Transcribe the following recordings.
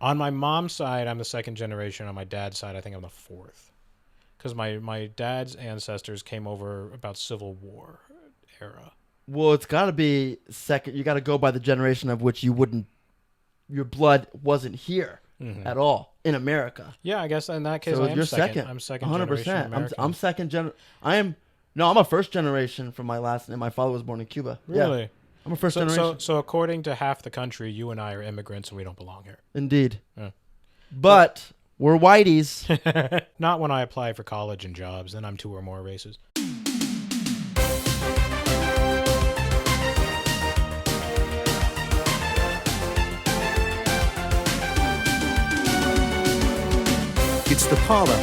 On my mom's side, I'm the second generation. On my dad's side, I think I'm the fourth. Because my dad's ancestors came over about Civil War era. Well, it's got to be second. You got to go by the generation of which your blood wasn't here at all in America. Yeah, I guess in that case, So I am you're second. I'm second 100%. generation American. I'm second gen. I'm a first generation from my last name. My father was born in Cuba. Really? Yeah, I'm a first generation. So according to half the country, you and I are immigrants and we don't belong here. Indeed. Yeah. But we're whiteys. Not when I apply for college and jobs, then I'm two or more races. It's The Parlor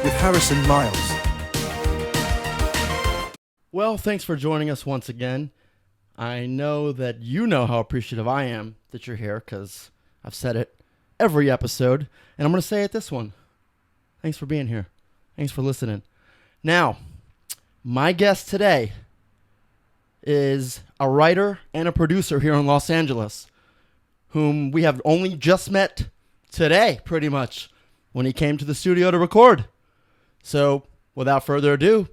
with Harris and Myles. Well, thanks for joining us once again. I know that you know how appreciative I am that you're here because I've said it every episode, and I'm going to say it this one. Thanks for being here. Thanks for listening. Now, my guest today is a writer and a producer here in Los Angeles, whom we have only just met today, pretty much, when he came to the studio to record. So, without further ado,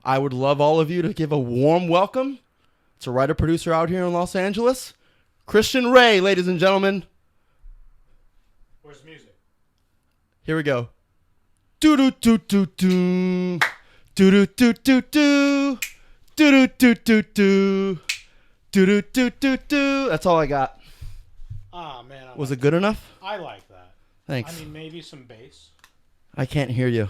I would love all of you to give a warm welcome to writer-producer out here in Los Angeles, Christian Ray, ladies and gentlemen. Where's the music? Here we go. Do-do-do-do-do. Do-do-do-do-do. Do-do-do-do-do. Do-do-do-do-do. That's all I got. Ah, man. Was it good enough? I like that. Thanks. I mean, maybe some bass. I can't hear you.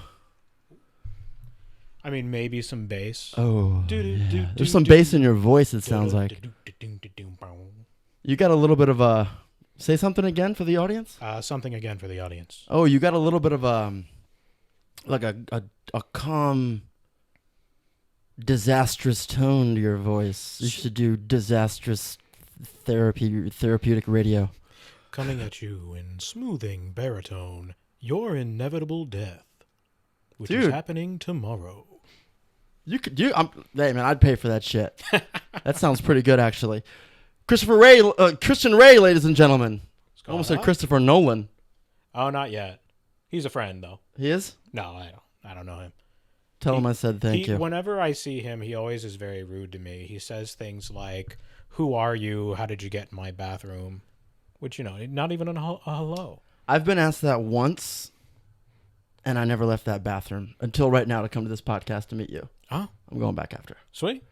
I mean, maybe some bass. Oh, yeah. There's some bass in your voice, it sounds like. You got a little bit of a... Say something again for the audience? Something again for the audience. Oh, you got a little bit of like a calm, disastrous tone to your voice. You should do disastrous therapeutic radio. Coming at you in smoothing baritone, your inevitable death, which is happening tomorrow. Hey man, I'd pay for that shit. That sounds pretty good, actually. Christian Ray, ladies and gentlemen. I almost said Christopher Nolan. Oh, not yet. He's a friend, though. He is? No, I don't know him. Tell him I said thank you. Whenever I see him, he always is very rude to me. He says things like, "Who are you? How did you get in my bathroom?" Which, not even a hello. I've been asked that once, and I never left that bathroom until right now to come to this podcast to meet you. Oh. I'm going back after. Sweet.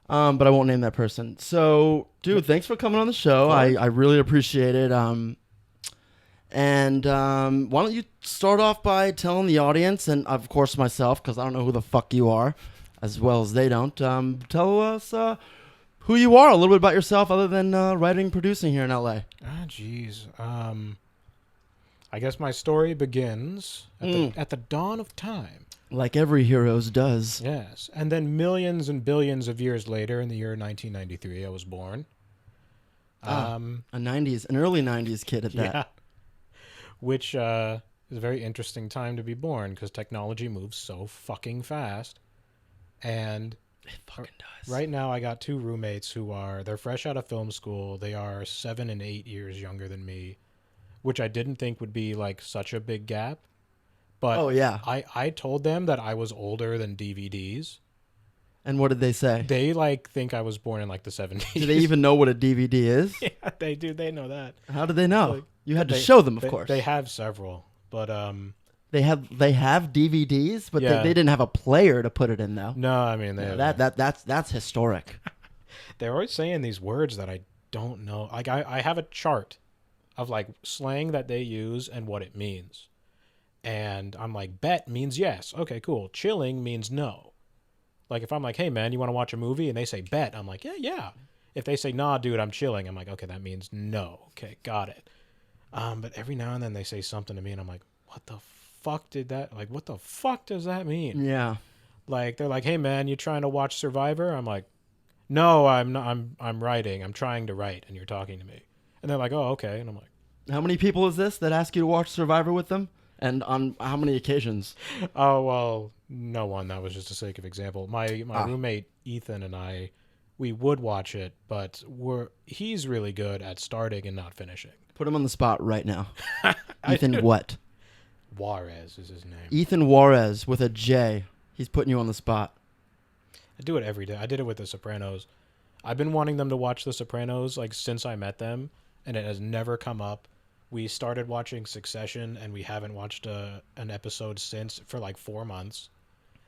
But I won't name that person. So, dude, thanks for coming on the show. I really appreciate it. And why don't you start off by telling the audience, and of course myself, because I don't know who the fuck you are, as well as they don't. Tell us who you are, a little bit about yourself, other than writing and producing here in LA. Ah, jeez. I guess my story begins at the dawn of time. Like every hero's does. Yes. And then millions and billions of years later, in the year 1993, I was born. An early 90s kid at that. Yeah. Which is a very interesting time to be born because technology moves so fucking fast. And it fucking does. Right now, I got two roommates they're fresh out of film school. They are 7 and 8 years younger than me, which I didn't think would be like such a big gap. But oh, yeah. I told them that I was older than DVDs. And what did they say? They think I was born in like the 70s. Do they even know what a DVD is? Yeah, they do. They know that. How did they know? You had to show them, of course. They have several, but they have DVDs, but they didn't have a player to put it in, though. No, I mean that's historic. They're always saying these words that I don't know. Like I have a chart of like slang that they use and what it means. And I'm like, bet means yes. Okay, cool. Chilling means no. Like if I'm like, hey man, you want to watch a movie? And they say bet. I'm like, yeah. If they say, nah, dude, I'm chilling. I'm like, okay, that means no. Okay, got it. But every now and then they say something to me and I'm like, what the fuck what the fuck does that mean? Yeah. Like they're like, hey man, you trying to watch Survivor? I'm like, no, I'm not. I'm writing. I'm trying to write and you're talking to me. And they're like, oh, okay. And I'm like, how many people is this that ask you to watch Survivor with them? And on how many occasions? Oh, well, no one. That was just a sake of example. My roommate, Ethan, and I, we would watch it, but he's really good at starting and not finishing. Put him on the spot right now. Ethan what? Juarez is his name. Ethan Juarez with a J. He's putting you on the spot. I do it every day. I did it with The Sopranos. I've been wanting them to watch The Sopranos like since I met them, and it has never come up. We started watching Succession, and we haven't watched an episode since for like 4 months.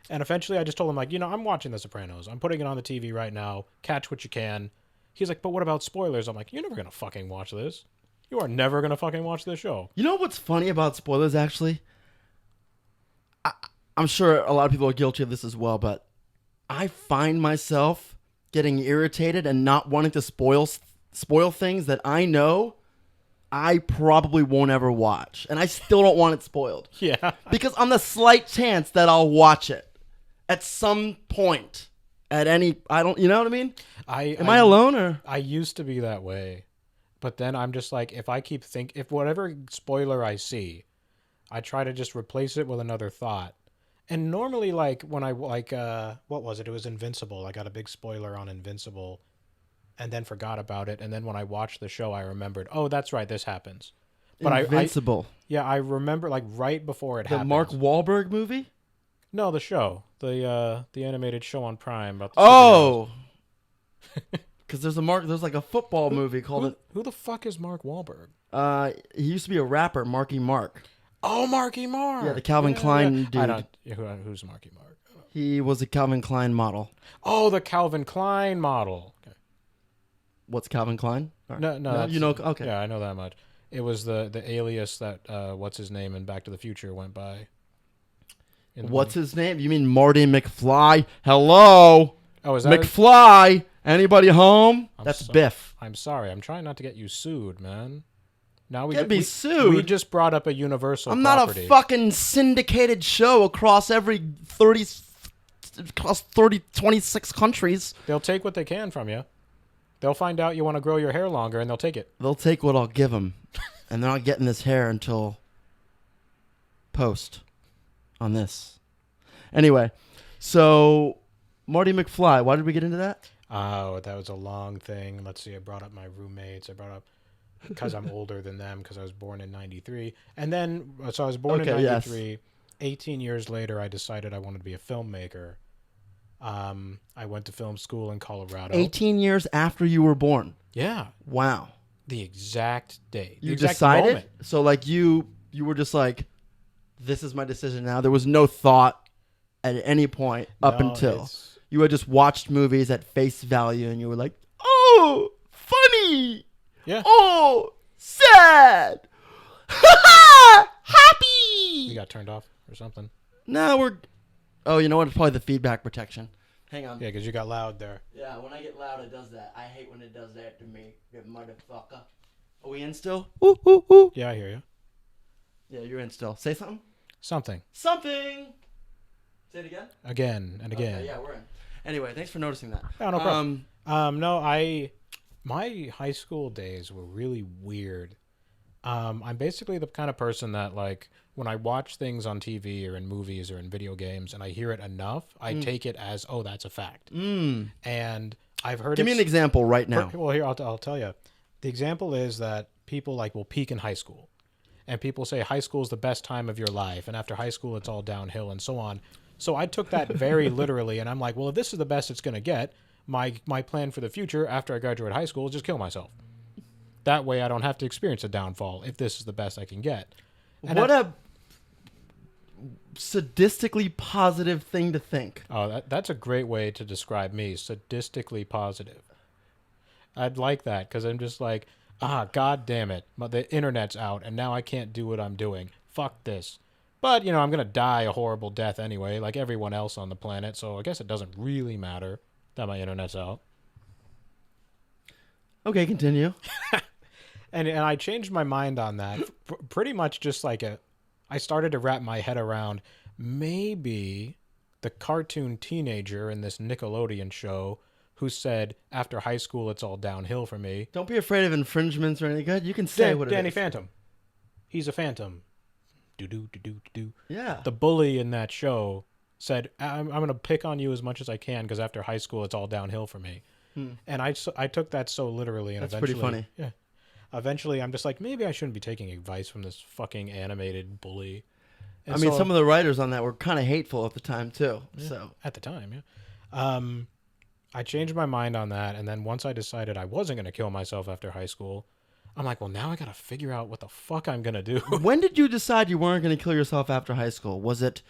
And eventually I just told him, like, I'm watching The Sopranos. I'm putting it on the TV right now. Catch what you can. He's like, but what about spoilers? I'm like, you're never going to fucking watch this. You are never going to fucking watch this show. You know what's funny about spoilers, actually? I'm sure a lot of people are guilty of this as well, but I find myself getting irritated and not wanting to spoil things that I know I probably won't ever watch. And I still don't want it spoiled. Yeah. Because on the slight chance that I'll watch it at some point, you know what I mean? Am I alone or? I used to be that way. But then I'm just like, if whatever spoiler I see, I try to just replace it with another thought. And normally, like, when what was it? It was Invincible. I got a big spoiler on Invincible and then forgot about it. And then when I watched the show, I remembered, oh, that's right, this happens. But Invincible. I remember, like, right before it happened. The Mark Wahlberg movie? No, the show. The animated show on Prime about the superheroes. Because there's like a football movie called Who the fuck is Mark Wahlberg? He used to be a rapper, Marky Mark. Oh, Marky Mark. Yeah, the Calvin Klein dude. Who's Marky Mark? He was a Calvin Klein model. Oh, the Calvin Klein model. Okay. What's Calvin Klein? No, you know. Okay. Yeah, I know that much. It was the alias that what's his name in Back to the Future went by. What's his name? You mean Marty McFly? Hello. Oh, is that McFly? Anybody home? That's Biff. I'm sorry. I'm trying not to get you sued, man. Now we get sued. We just brought up a Universal. I'm property. Not a fucking syndicated show across 26 countries. They'll take what they can from you. They'll find out you want to grow your hair longer, and they'll take it. They'll take what I'll give them, and they're not getting this hair until post on this. Anyway, so Marty McFly. Why did we get into that? Oh, that was a long thing. Let's see. I brought up my roommates. I brought up because I'm older than them because I was born in 93. And then, so I was born in 93. Yes. 18 years later, I decided I wanted to be a filmmaker. I went to film school in Colorado. 18 years after you were born? Yeah. Wow. The exact day. You decided? Moment. So, like, you were just like, this is my decision now. There was no thought at any point up until. You had just watched movies at face value, and you were like, oh, funny. Yeah. Oh, sad. Happy. You got turned off or something? No, oh, you know what? It's probably the feedback protection. Hang on. Yeah, because you got loud there. Yeah, when I get loud, it does that. I hate when it does that to me, you motherfucker. Are we in still? Ooh, ooh, ooh. Yeah, I hear you. Yeah, you're in still. Say something. Something. Say it again. Again and again. Okay, yeah, we're in. Anyway, thanks for noticing that. Oh, no problem. My high school days were really weird. I'm basically the kind of person that, like, when I watch things on TV or in movies or in video games and I hear it enough, I take it as, oh, that's a fact. And I've heard. Give me an example right now. Well, here, I'll tell you. The example is that people, like, will peak in high school. And people say high school is the best time of your life. And after high school, it's all downhill and so on. So I took that very literally. And I'm like, well, if this is the best it's going to get, my plan for the future after I graduate high school is just kill myself. That way I don't have to experience a downfall if this is the best I can get. And what a sadistically positive thing to think. Oh, that's a great way to describe me. Sadistically positive. I'd like that because I'm just like, God damn it. The internet's out and now I can't do what I'm doing. Fuck this. But, I'm going to die a horrible death anyway, like everyone else on the planet. So I guess it doesn't really matter that my internet's out. Okay, continue. And I changed my mind on that. Pretty much just like I started to wrap my head around maybe the cartoon teenager in this Nickelodeon show who said after high school it's all downhill for me. Don't be afraid of infringements or anything. Good. You can say what it is. Danny Phantom. He's a phantom. Do. Yeah. The bully in that show said, I'm going to pick on you as much as I can because after high school it's all downhill for me. And I took that so literally. And that's eventually, pretty funny. Yeah. eventually I'm just like, maybe I shouldn't be taking advice from this fucking animated bully. And I mean, so- some of the writers on that were kind of hateful at the time too. Yeah, So at the time, yeah. I changed my mind on that, and then once I decided I wasn't gonna kill myself after high school, I'm like, well, now I gotta figure out what the fuck I'm gonna do. when did you decide you weren't going to kill yourself after high school? Was it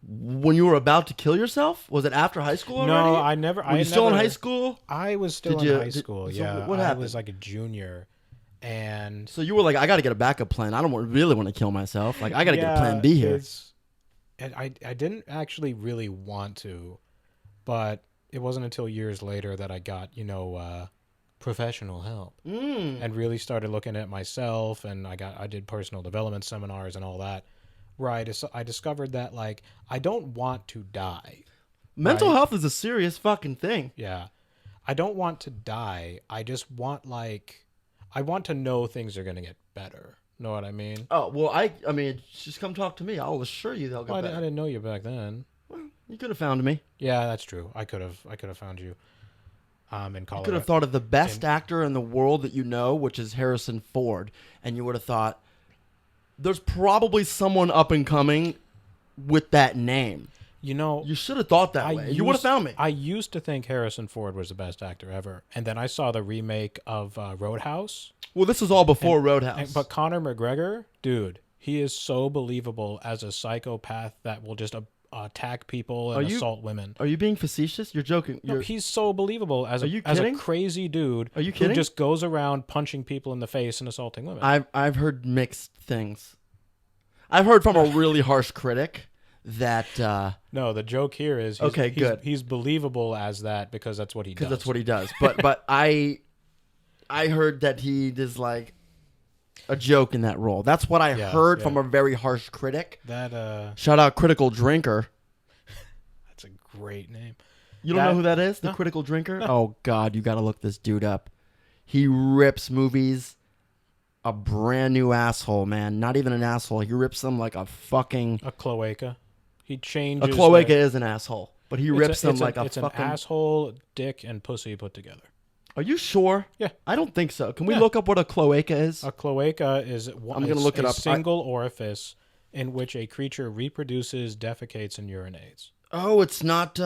when you were about to kill yourself? Was it after high school already? No, I never. Were you still in high school? I was still Did in you- high did- school. so Yeah, what I happened? was like a junior, and So you were like, I got to get a backup plan. I don't really want to kill myself. Like, I got to get a plan B here. And I didn't actually really want to, but it wasn't until years later that I got professional help and really started looking at myself, and I did personal development seminars and all that, where I discovered that like I don't want to die. Mental Right. health is a serious fucking thing. Yeah. I don't want to die. I just want I want to know things are going to get better. Know what I mean? Oh, well, I mean, just come talk to me. I'll assure you they'll get Well, I better. didn't know you back then. You could have found me. Yeah, that's true. I could have found you in You Colorado. could have thought of the best actor in the world that you know, which is Harrison Ford, and you would have thought, there's probably someone up and coming with that name. You should have thought that way. You would have found me. I used to think Harrison Ford was the best actor ever, and then I saw the remake of Roadhouse. Well, this was all before Roadhouse. But Conor McGregor, dude, he is so believable as a psychopath that will just attack people and assault women. Are you being facetious? You're joking. No, he's so believable as Are you as a kidding? crazy dude Are you who kidding? just goes around punching people in the face and assaulting women. I've heard mixed things. I've heard from a really harsh critic that No, the joke here is he's believable as that because that's what he does. because that's what he does. But I heard that he is like a joke in that role. That's what I heard from a very harsh critic. That Shout out Critical Drinker. that's a great name. You don't know who that is? The Critical Drinker? No. Oh God, you got to look this dude up. He rips movies a brand new asshole, man. Not even an asshole. He rips them like a fucking A cloaca. He changes. a cloaca is an asshole, but he rips them like a it's fucking an asshole, dick, and pussy put together. Are you sure? Yeah. I don't think so. Can we Yeah. look up what a cloaca is? A cloaca is I'm gonna look it a up. single orifice in which a creature reproduces, defecates, and urinates. Oh, it's not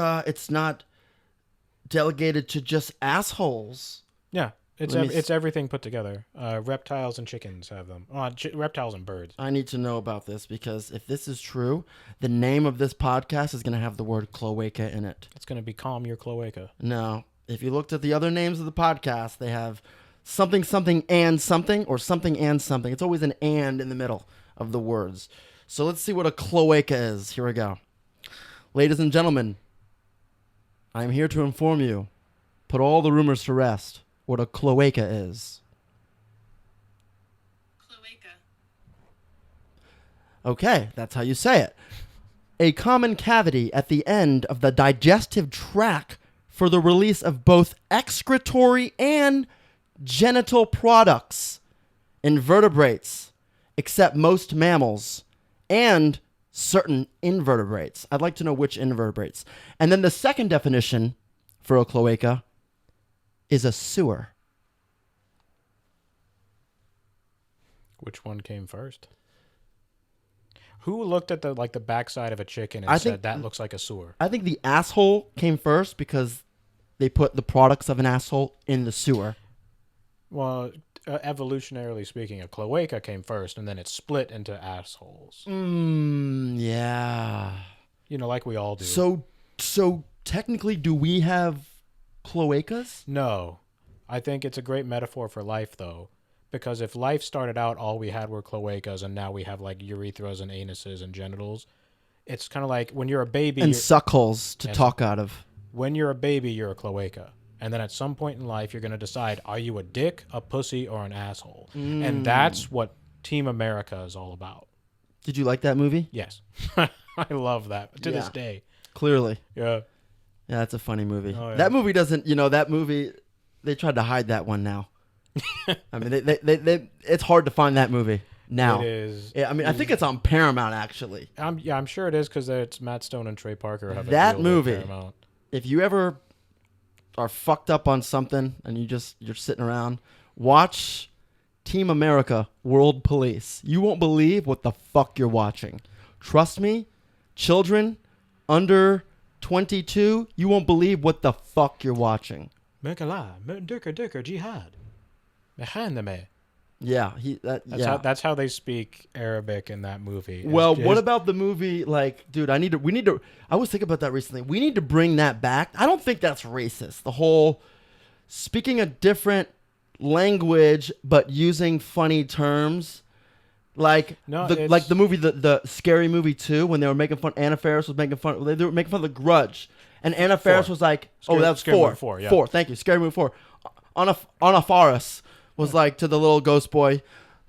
delegated to just assholes. Yeah, it's Let me it's everything put together. Reptiles and chickens have them. Reptiles and birds. I need to know about this because if this is true, the name of this podcast is going to have the word cloaca in it. It's gonna be calm your cloaca. No. If you looked at the other names of the podcast, they have something, something, and something, or something and something. It's always an and in the middle of the words. So let's see what a cloaca is. Here we go. Ladies and gentlemen, I am here to inform you, put all the rumors to rest, what a cloaca is. Cloaca. Okay, that's how you say it. A common cavity at the end of the digestive tract for the release of both excretory and genital products, invertebrates, except most mammals, and certain invertebrates. I'd like to know which invertebrates. And then the second definition for a cloaca is a sewer. Which one came first? Who looked at the backside of a chicken and I said think- that looks like a sewer? I think the asshole came first because they put the products of an asshole in the sewer. Well, evolutionarily speaking, a cloaca came first, and then it split into assholes. Yeah. Like we all do. So technically, do we have cloacas? No, I think it's a great metaphor for life, though, because if life started out all we had were cloacas, and now we have like urethras and anuses and genitals, it's kind of like when you're a baby. And suckholes to Yes. talk out of. When you're a baby, you're a cloaca. And then at some point in life, you're going to decide, are you a dick, a pussy, or an asshole? And that's what Team America is all about. Did you like that movie? Yes. I love that to this Yeah. day. Clearly. Yeah. Yeah, that's a funny movie. Oh, yeah. That movie doesn't, that movie, they tried to hide that one now. I mean, they it's hard to find that movie now. It is. Yeah, I mean, I think it's on Paramount, actually. I'm sure it is because it's Matt Stone and Trey Parker have That a deal with movie. Paramount. If you ever are fucked up on something and you're sitting around, watch Team America, World Police. You won't believe what the fuck you're watching. Trust me, children under 22, you won't believe what the fuck you're watching. Durker, jihad. Yeah, That's how they speak Arabic in that movie. What about the movie? Like, dude, we need to. I was thinking about that recently. We need to bring that back. I don't think that's racist. The whole speaking a different language but using funny terms, like the movie, the Scary Movie 2, when they were making fun. Anna Faris was making fun. They were making fun of The Grudge, and Anna Faris was like, "Oh, that's Scary 4, Movie 4, yeah. 4. Thank you, Scary Movie 4." Anna Faris was like to the little ghost boy,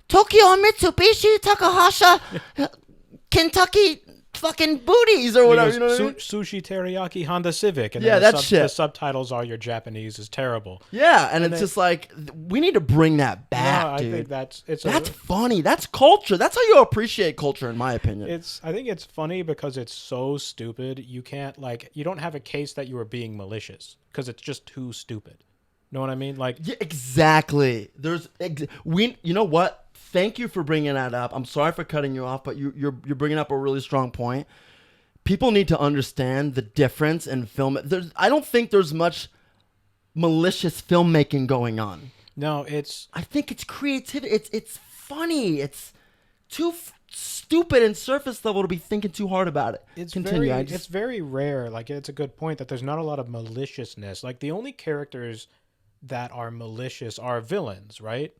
"Tokyo Mitsubishi Takahasha, Kentucky fucking booties," or whatever. You know what I mean? Sushi teriyaki Honda Civic. And yeah, that shit. The subtitles are your Japanese is terrible. Yeah, and it's just like, we need to bring that back, dude. I think that's funny. That's culture. That's how you appreciate culture, in my opinion. I think it's funny because it's so stupid. You can't you don't have a case that you are being malicious because it's just too stupid. Know what I mean? Like, yeah, exactly. You know what? Thank you for bringing that up. I'm sorry for cutting you off, but you're bringing up a really strong point. People need to understand the difference in film. I don't think there's much malicious filmmaking going on. No, I think it's creativity. It's funny. It's too stupid and surface level to be thinking too hard about it. It's very rare. Like, it's a good point that there's not a lot of maliciousness. Like, the only characters that are malicious are villains, right?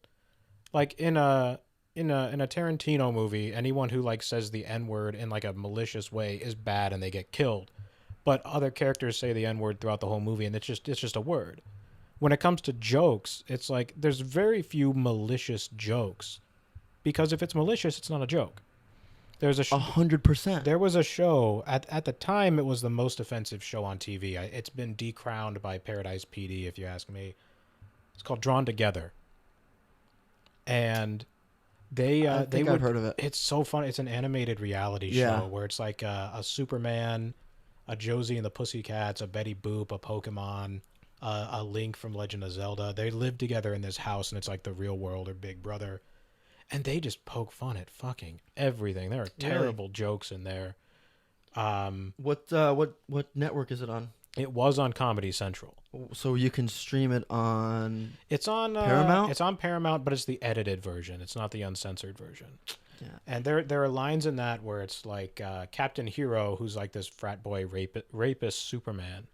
Like in a Tarantino movie, anyone who says the N-word in a malicious way is bad and they get killed. But other characters say the N-word throughout the whole movie and it's just a word. When it comes to jokes, it's there's very few malicious jokes, because if it's malicious, it's not a joke. There's 100%. There was a show at the time. It was the most offensive show on TV. It's been decrowned by Paradise PD, if you ask me. It's called Drawn Together, and I've heard of it. It's so fun. It's an animated reality show where it's a Superman, a Josie and the Pussycats, a Betty Boop, a Pokemon, a Link from Legend of Zelda. They live together in this house, and it's like the real world or Big Brother. And they just poke fun at fucking everything. There are terrible jokes in there. What network is it on? It was on Comedy Central. So you can stream it on... It's on Paramount? It's on Paramount, but it's the edited version. It's not the uncensored version. Yeah. And there are lines in that where it's Captain Hero, who's this frat boy rapist Superman.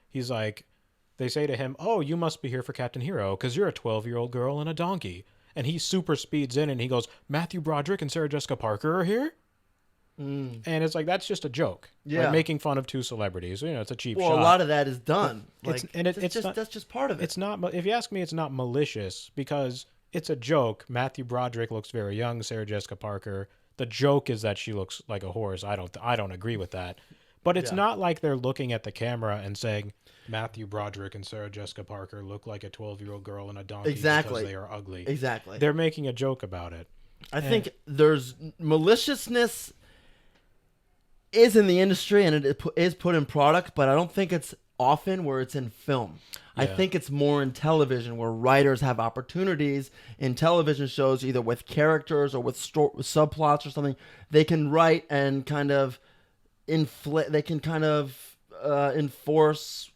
He's they say to him, "Oh, you must be here for Captain Hero because you're a 12-year-old girl and a donkey." And he super speeds in and he goes, "Matthew Broderick and Sarah Jessica Parker are here?" And it's that's just a joke. Yeah. Making fun of two celebrities. It's a cheap shot. Well, a lot of that is done. That's just part of it. It's not, if you ask me, it's not malicious because it's a joke. Matthew Broderick looks very young. Sarah Jessica Parker. The joke is that she looks like a horse. I don't agree with that. But it's not like they're looking at the camera and saying, "Matthew Broderick and Sarah Jessica Parker look like a 12-year-old girl and a donkey because they are ugly." Exactly. They're making a joke about it. I think there's maliciousness is in the industry and it is put in product, but I don't think it's often where it's in film. Yeah. I think it's more in television where writers have opportunities in television shows, either with characters or with subplots or something. They can write and kind of enforce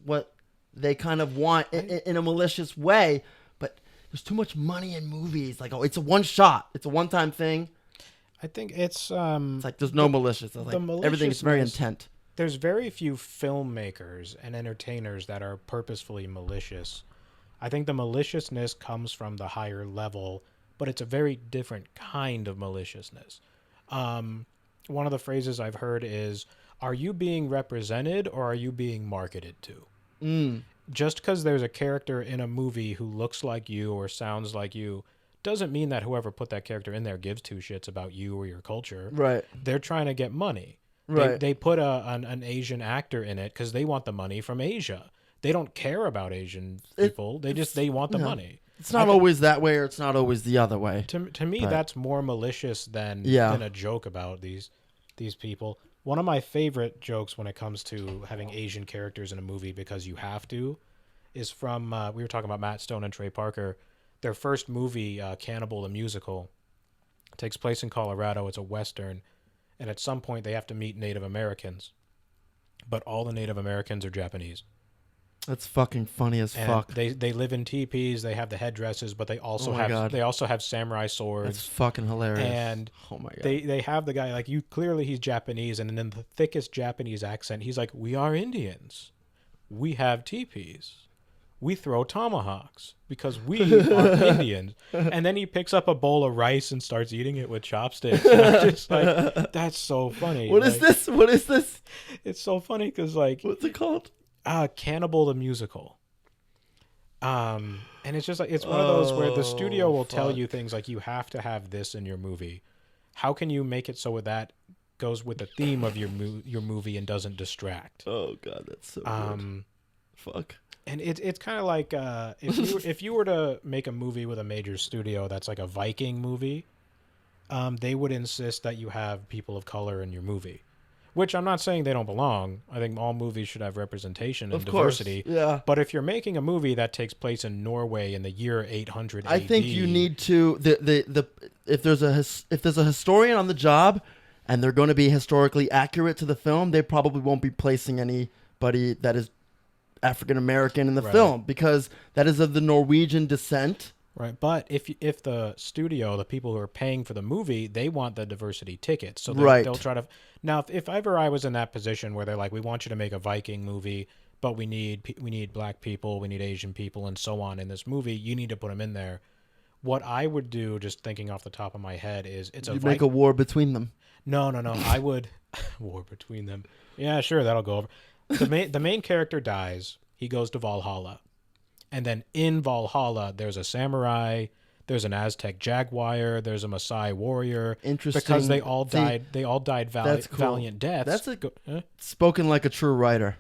what they kind of want in a malicious way, but there's too much money in movies. It's a one shot. It's a one-time thing. I think it's there's no malicious. Everything is very intent. There's very few filmmakers and entertainers that are purposefully malicious. I think the maliciousness comes from the higher level, but it's a very different kind of maliciousness. One of the phrases I've heard is, "Are you being represented or are you being marketed to?" Just because there's a character in a movie who looks like you or sounds like you doesn't mean that whoever put that character in there gives two shits about you or your culture. Right. They're trying to get money. Right. They put an Asian actor in it because they want the money from Asia. They don't care about Asian people. They want the money. It's not always that way, or it's not always the other way. To me, that's more malicious than a joke about these people. One of my favorite jokes when it comes to having Asian characters in a movie because you have to is from we were talking about Matt Stone and Trey Parker. their first movie, Cannibal the Musical, takes place in Colorado. It's a Western. And at some point, they have to meet Native Americans. But all the Native Americans are Japanese. That's fucking funny as And fuck. They live in teepees. They have the headdresses, but they also have samurai swords. That's fucking hilarious. And oh my god, they have the guy like you. Clearly, he's Japanese, and in the thickest Japanese accent, he's like, "We are Indians. We have teepees. We throw tomahawks because we are Indians." And then he picks up a bowl of rice and starts eating it with chopsticks. And I'm just like, that's so funny. What is this? What is this? It's so funny because like, what's it called? Cannibal the Musical. And it's just like it's one of those where the studio will tell you things like you have to have this in your movie. How can you make it so that goes with the theme of your movie and doesn't distract? Oh god, that's so good. Fuck. And it's kind of like if you were to make a movie with a major studio that's like a Viking movie, they would insist that you have people of color in your movie. Which I'm not saying they don't belong. I think all movies should have representation and diversity. Yeah. But if you're making a movie that takes place in Norway in the year 800 AD, I think you need to if there's a historian on the job and they're going to be historically accurate to the film, they probably won't be placing anybody that is African American in the film because that is of the Norwegian descent. Right, but if the studio, the people who are paying for the movie, they want the diversity ticket, so they'll try to. Now, if ever I was in that position where they're like, "We want you to make a Viking movie, but we need black people, we need Asian people, and so on in this movie. You need to put them in there." What I would do, just thinking off the top of my head, is make a war between them. No. I would war between them. Yeah, sure, that'll go over. The main character dies. He goes to Valhalla. And then in Valhalla, there's a samurai, there's an Aztec jaguar, there's a Maasai warrior. Interesting. Because they all died. They all died valiant deaths. That's spoken like a true writer.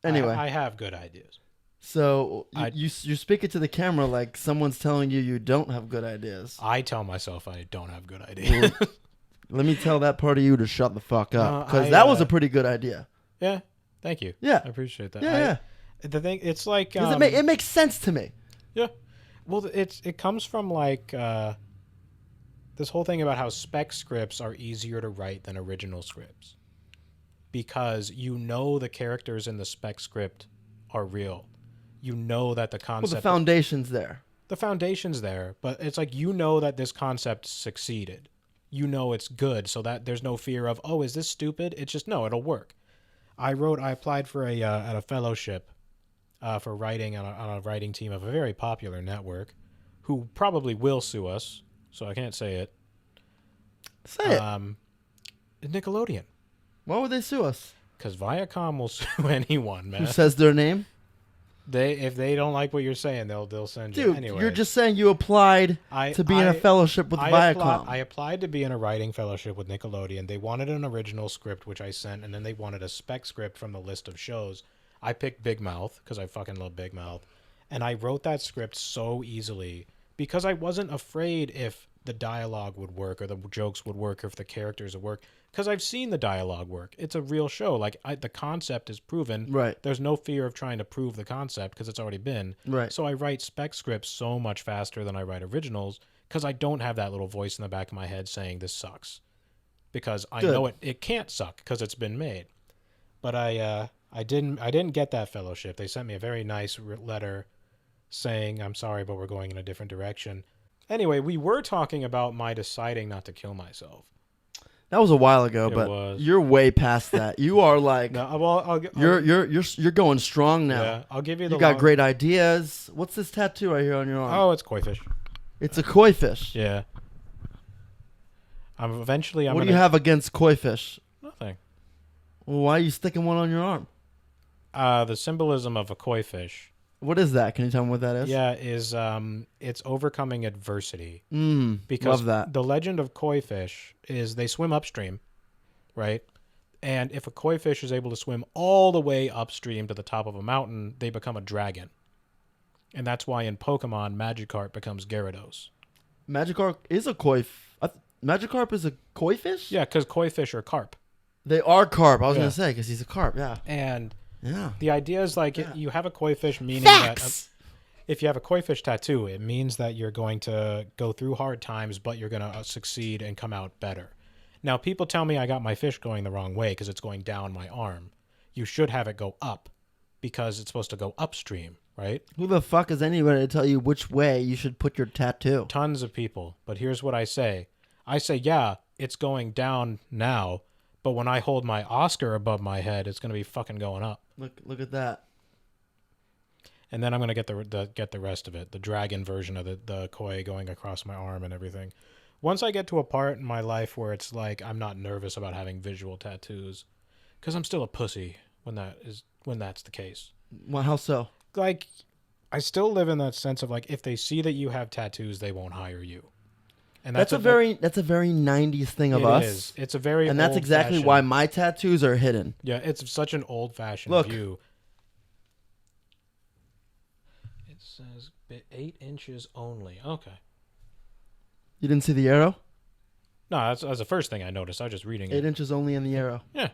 Anyway, I have good ideas. So you're speaking to the camera like someone's telling you don't have good ideas. I tell myself I don't have good ideas. Let me tell that part of you to shut the fuck up because that was a pretty good idea. Yeah. Thank you. Yeah. I appreciate that. Yeah. The thing, it's like... it makes sense to me. Yeah. Well, it comes from like this whole thing about how spec scripts are easier to write than original scripts. Because you know the characters in the spec script are real. You know that the concept... Well, the foundation's there. The foundation's there, but it's like you know that this concept succeeded. You know it's good, so that there's no fear of, oh, is this stupid? It's just, no, it'll work. I applied for a fellowship for writing on a writing team of a very popular network who probably will sue us, so I can't say it. Say it. Nickelodeon. Why would they sue us? Because Viacom will sue anyone, man. Who says their name? If they don't like what you're saying, they'll send you. Dude, anyway. You're just saying you applied to be in a fellowship with Viacom. I applied to be in a writing fellowship with Nickelodeon. They wanted an original script, which I sent, and then they wanted a spec script from the list of shows. I picked Big Mouth because I fucking love Big Mouth, and I wrote that script so easily because I wasn't afraid if the dialogue would work or the jokes would work or if the characters would work. Because I've seen the dialogue work. It's a real show. Like, the concept is proven. Right. There's no fear of trying to prove the concept because it's already been. Right. So I write spec scripts so much faster than I write originals because I don't have that little voice in the back of my head saying this sucks. Because I know it can't suck because it's been made. But I didn't get that fellowship. They sent me a very nice letter saying, I'm sorry, but we're going in a different direction. Anyway, we were talking about my deciding not to kill myself. That was a while ago, but you're way past that. You are like you're going strong now. Yeah, I'll give you. You got great ideas. What's this tattoo right here on your arm? Oh, it's koi fish. It's a koi fish. Yeah. What do you have against koi fish? Nothing. Well, why are you sticking one on your arm? The symbolism of a koi fish. What is that? Can you tell me what that is? Yeah, it's overcoming adversity. Love Because that. The legend of koi fish is they swim upstream, right? And if a koi fish is able to swim all the way upstream to the top of a mountain, they become a dragon. And that's why in Pokemon, Magikarp becomes Gyarados. Magikarp is a koi. Magikarp is a koi fish? Yeah, because koi fish are carp. They are carp. I was going to say, because he's a carp, yeah. And Yeah. The idea is like Yeah. you have a koi fish, meaning Facts! that if you have a koi fish tattoo, it means that you're going to go through hard times, but you're going to succeed and come out better. Now, people tell me I got my fish going the wrong way because it's going down my arm. You should have it go up because it's supposed to go upstream, right? Who the fuck is anybody to tell you which way you should put your tattoo? Tons of people. But here's what I say. I say, yeah, it's going down now, but when I hold my Oscar above my head, it's going to be fucking going up. Look at that. And then I'm going to get the rest of it, the dragon version of the koi going across my arm and everything. Once I get to a part in my life where it's like I'm not nervous about having visual tattoos, because I'm still a pussy when that's the case. Well, how so? Like, I still live in that sense of like, if they see that you have tattoos, they won't hire you. And That's a very 90s thing of us. It is. It's a very and that's exactly why my tattoos are hidden. Yeah, it's such an old-fashioned Look. view. It says 8 inches only. Okay. You didn't see the arrow? No, that's the first thing I noticed. I was just reading 8 it. inches only in the arrow. Yeah.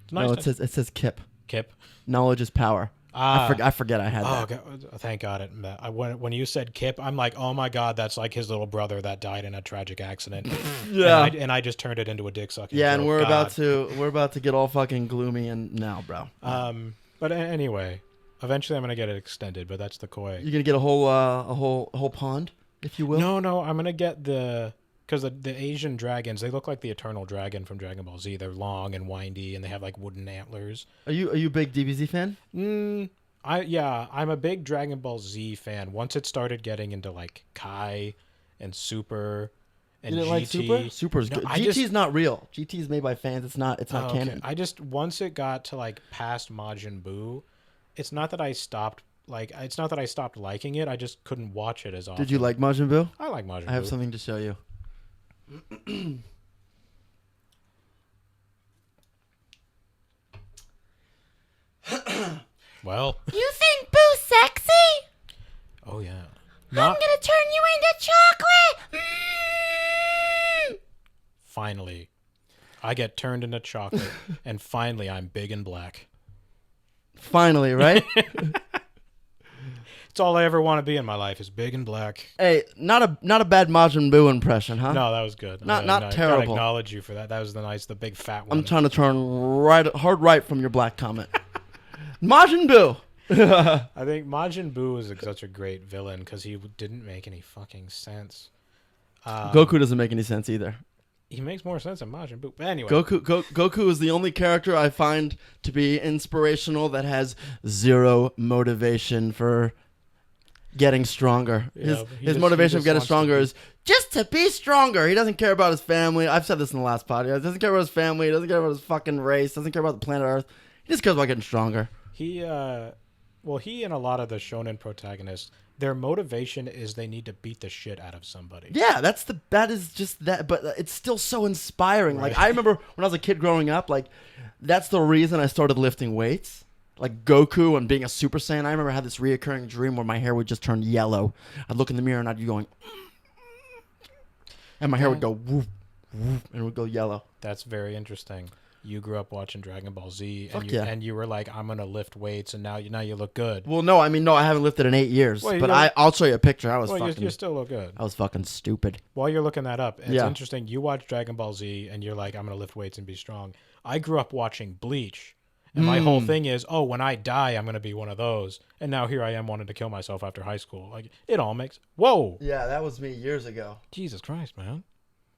It's nice. No, it says Kip. Kip. Knowledge is power. I forget I had that. God, thank God. When you said Kip, I'm like, oh my God, that's like his little brother that died in a tragic accident. Yeah. And I just turned it into a dick sucking. Yeah, joke. and we're God. about to get all fucking gloomy and now, bro. But anyway, eventually I'm gonna get it extended. But that's the koi. You're gonna get a whole pond, if you will. No, I'm gonna get because the Asian dragons, they look like the eternal dragon from Dragon Ball Z. They're long and windy, and they have like wooden antlers. Are you a big DBZ fan? I'm a big Dragon Ball Z fan. Once it started getting into like Kai and Super and You didn't GT. like Super? Super's No, good. I GT's just- not real. GT's made by fans. It's not Oh, okay. canon. I just once it got to like past Majin Buu, it's not that I stopped liking it. I just couldn't watch it as often. Did you like Majin Buu? I like Majin Buu. I have something to show you. Well, You think Boo's sexy? oh yeah. I'm gonna turn you into chocolate. Finally, I get turned into chocolate, and finally I'm big and black. Finally, right? It's all I ever want to be in my life is big and black. Hey, not a bad Majin Buu impression, huh? No, that was good. Not Gotta terrible. acknowledge you for that. That was the big fat one. I'm trying to turn hard right from your black comment. Majin Buu. I think Majin Buu is such a great villain because he didn't make any fucking sense. Goku doesn't make any sense either. He makes more sense than Majin Buu. But anyway, Goku is the only character I find to be inspirational that has zero motivation for getting stronger. Yeah, His motivation he for getting just wants to stronger be- is just to be stronger. He doesn't care about his family. I've said this in the last podcast. He doesn't care about his family. He doesn't care about his fucking race. Doesn't care about the planet Earth. He just cares about getting stronger. he and a lot of the shonen protagonists, their motivation is they need to beat the shit out of somebody. Yeah, that is just that, but it's still so inspiring. Like Right. I remember when I was a kid growing up, like that's the reason I started lifting weights. Like Goku and being a Super Saiyan. I remember I had this reoccurring dream where my hair would just turn yellow. I'd look in the mirror and I'd be going, and my hair would go woof, woof, and it would go yellow. That's very interesting. You grew up watching Dragon Ball Z, Fuck and yeah. you were like, I'm gonna lift weights, and now you look good. Well, no, I haven't lifted in 8 years, Well, you but don't- I'll show you a picture. I was Well, fucking, you still look good. I was fucking stupid. While you're looking that up, it's Yeah. interesting. You watch Dragon Ball Z, and you're like, I'm gonna lift weights and be strong. I grew up watching Bleach. And my whole thing is, oh, when I die, I'm going to be one of those. And now here I am wanting to kill myself after high school. Like, it all makes... Whoa! Yeah, that was me years ago. Jesus Christ, man.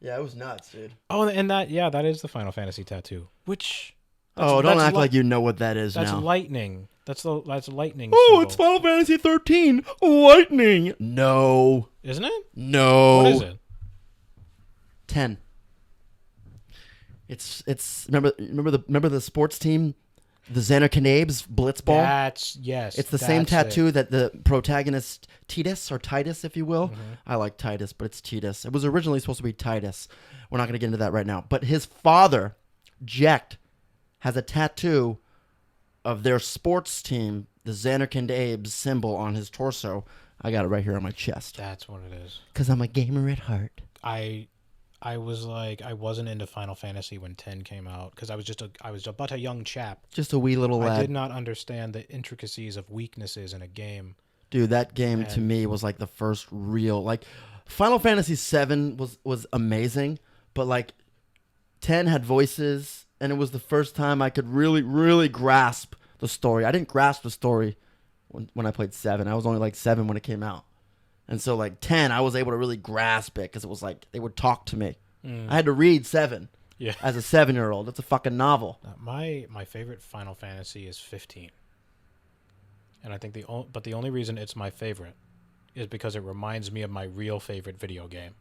Yeah, it was nuts, dude. Oh, and that is the Final Fantasy tattoo. Which... Don't act like you know what that is That's now. lightning. That's lightning Oh, symbol. it's Final Fantasy 13. Lightning. No. Isn't it? No. What is it? 10. It's remember the sports team, the Xanarkanabes Blitzball. Yes. It's the same that's tattoo it. that the protagonist Titus, if you will. I like Titus, but it's Titus. It was originally supposed to be Titus. We're not going to get into that right now. But his father, Jecht, has a tattoo of their sports team, the Xanarkanabes symbol on his torso. I got it right here on my chest. That's what it is. Because I'm a gamer at heart. I I was like, I wasn't into Final Fantasy when 10 came out because I was but a young chap. Just a wee little lad. I did not understand the intricacies of weaknesses in a game. Dude, that game to me was like the first real, like, Final Fantasy 7 was amazing, but like 10 had voices, and it was the first time I could really, really grasp the story. I didn't grasp the story when I played 7. I was only like 7 when it came out. And so like 10, I was able to really grasp it because it was like they would talk to me. I had to read 7 as a 7-year-old. It's a fucking novel. My favorite Final Fantasy is 15. And I think the only reason it's my favorite is because it reminds me of my real favorite video game.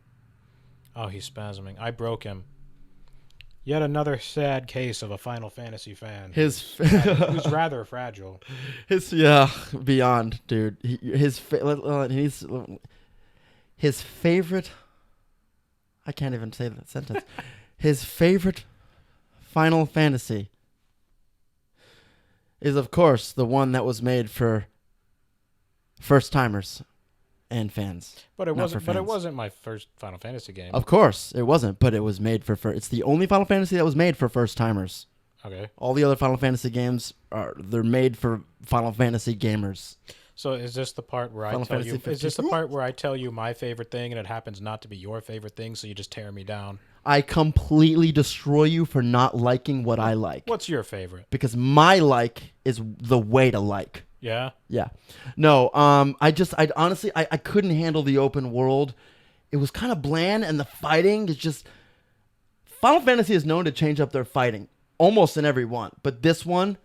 Oh, he's spasming. I broke him. Yet another sad case of a Final Fantasy fan. Who's rather fragile. Beyond, dude. His favorite. I can't even say that sentence. His favorite Final Fantasy is, of course, the one that was made for first timers and fans. But it wasn't my first Final Fantasy game. Of course, it wasn't. But it was made for. It's the only Final Fantasy that was made for first timers. Okay. All the other Final Fantasy games they're made for Final Fantasy gamers. So is this the part where I tell you? Is this the part where I tell you my favorite thing and it happens not to be your favorite thing, so you just tear me down? I completely destroy you for not liking what I like. What's your favorite? Because my like is the way to like. Yeah? Yeah. No, I honestly couldn't handle the open world. It was kind of bland, and the fighting is just... Final Fantasy is known to change up their fighting almost in every one, but this one...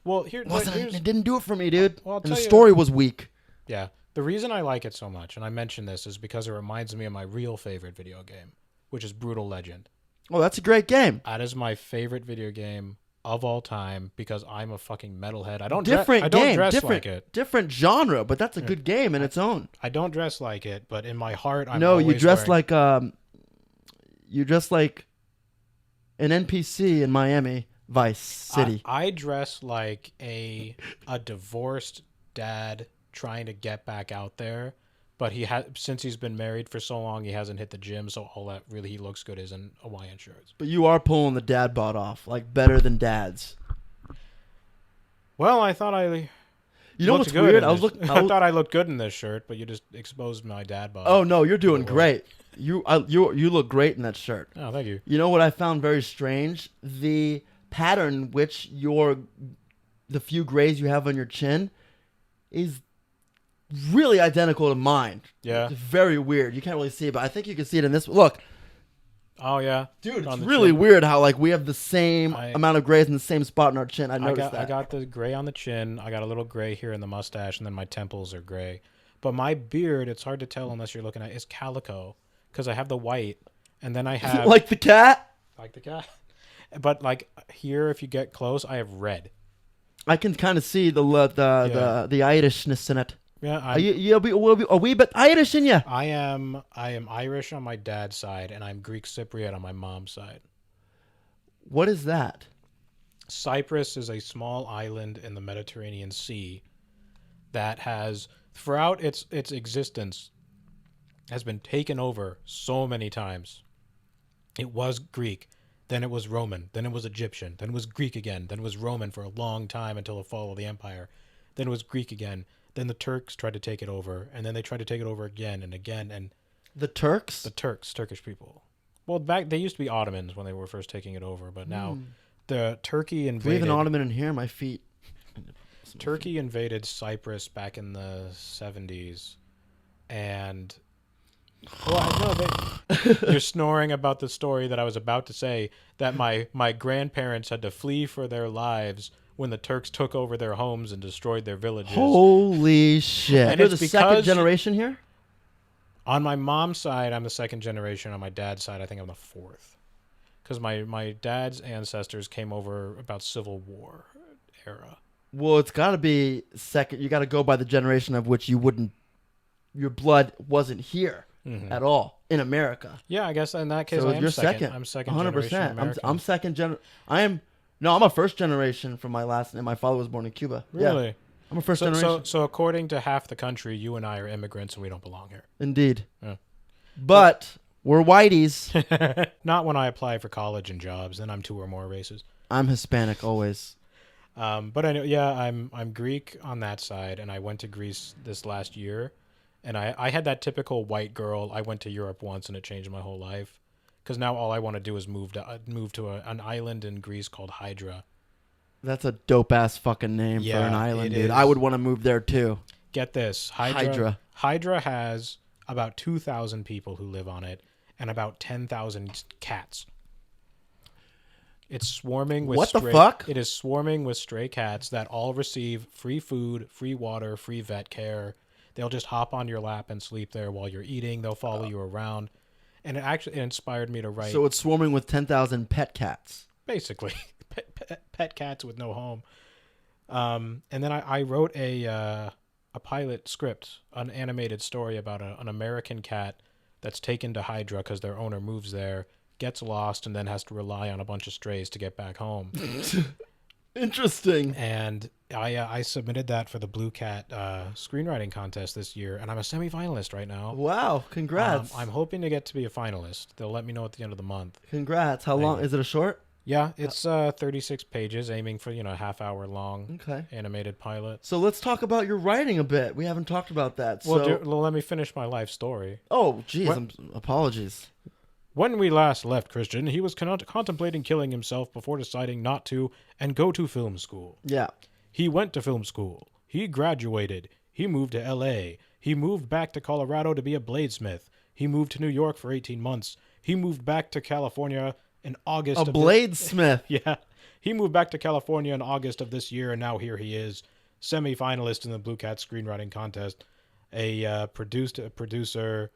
Well, it didn't do it for me, dude. Well, and the story was weak. Yeah. The reason I like it so much, and I mention this, is because it reminds me of my real favorite video game, which is Brutal Legend. Oh, that's a great game. That is my favorite video game of all time because I'm a fucking metalhead. I don't dress like it. Different genre, but that's a good game in its own. I don't dress like it, but in my heart, I'm No, you always dress wearing... you dress like an NPC in Miami Vice City. I dress like a divorced dad trying to get back out there, but since he's been married for so long, he hasn't hit the gym, so all that really he looks good is in Hawaiian shirts. But you are pulling the dad bod off, like better than dads. Well, I thought I... You know what's weird? I thought I looked good in this shirt, but you just exposed my dad bod. Oh no, you're doing great. You look great in that shirt. Oh, thank you. You know what I found very strange? The pattern which the few grays you have on your chin is really identical to mine. Yeah. It's very weird. You can't really see it, but I think you can see it in this. Look. Oh, yeah. Dude, it's really weird how like we have the same amount of grays in the same spot in our chin. I noticed that. I got the gray on the chin. I got a little gray here in the mustache, and then my temples are gray. But my beard, it's hard to tell unless you're looking at it, is calico because I have the white, and then I have... Like the cat? Like the cat. But like here, if you get close, I have red. I can kind of see the Irishness in it. Yeah, are you a wee bit Irish in you? I am Irish on my dad's side, and I'm Greek Cypriot on my mom's side. What is that? Cyprus is a small island in the Mediterranean Sea that has, throughout its existence, has been taken over so many times. It was Greek, then it was Roman, then it was Egyptian, then it was Greek again, then it was Roman for a long time until the fall of the empire, then it was Greek again. Then the Turks tried to take it over, and then they tried to take it over again and again. And the Turks? The Turks, Turkish people. Well, they used to be Ottomans when they were first taking it over, but now the Turkey invaded... We have an Ottoman in here, my feet. Turkey invaded Cyprus back in the 70s, and... You're snoring about the story that I was about to say, that my grandparents had to flee for their lives when the Turks took over their homes and destroyed their villages. Holy shit. And you're the second generation here? On my mom's side, I'm the second generation. On my dad's side, I think I'm the fourth. Because my dad's ancestors came over about Civil War era. Well, it's got to be second. You got to go by the generation of which your blood wasn't here at all in America. Yeah, I guess in that case, so I am second. I'm second 100%. Generation American. I'm second generation. I'm a first generation from my last name. My father was born in Cuba. Really? Yeah. I'm a first generation. So according to half the country, you and I are immigrants and we don't belong here. Indeed. Yeah. But We're whiteys. Not when I apply for college and jobs. Then I'm 2 or more races. I'm Hispanic always. But I know, yeah, I'm Greek on that side, and I went to Greece this last year, and I had that typical white girl. I went to Europe once, and it changed my whole life. Because now all I want to do is move to an island in Greece called Hydra. That's a dope ass fucking name for an island, dude. is. I would want to move there too. Get this, Hydra has about 2,000 people who live on it, and about 10,000 cats. It's swarming with What the fuck? It is swarming with stray cats that all receive free food, free water, free vet care. They'll just hop on your lap and sleep there while you're eating. They'll follow you around. And it inspired me to write. So it's swarming with 10,000 pet cats. Basically, pet cats with no home. And then I wrote a pilot script, an animated story about an American cat that's taken to Hydra because their owner moves there, gets lost, and then has to rely on a bunch of strays to get back home. Interesting. And I submitted that for the Blue Cat screenwriting contest this year, and I'm a semifinalist right now. Wow, congrats. I'm hoping to get to be a finalist. They'll let me know at the end of the month. Congrats. How long? Is it a short? Yeah, it's 36 pages, aiming for, a half-hour long animated pilot. So let's talk about your writing a bit. We haven't talked about that. Well, let me finish my life story. Oh, geez. Apologies. When we last left Christian, he was contemplating killing himself before deciding not to and go to film school. Yeah. He went to film school. He graduated. He moved to L.A. He moved back to Colorado to be a bladesmith. He moved to New York for 18 months. He moved back to California in August. A bladesmith. Yeah. He moved back to California in August of this year, and now here he is, semi-finalist in the Blue Cat screenwriting contest. A producer.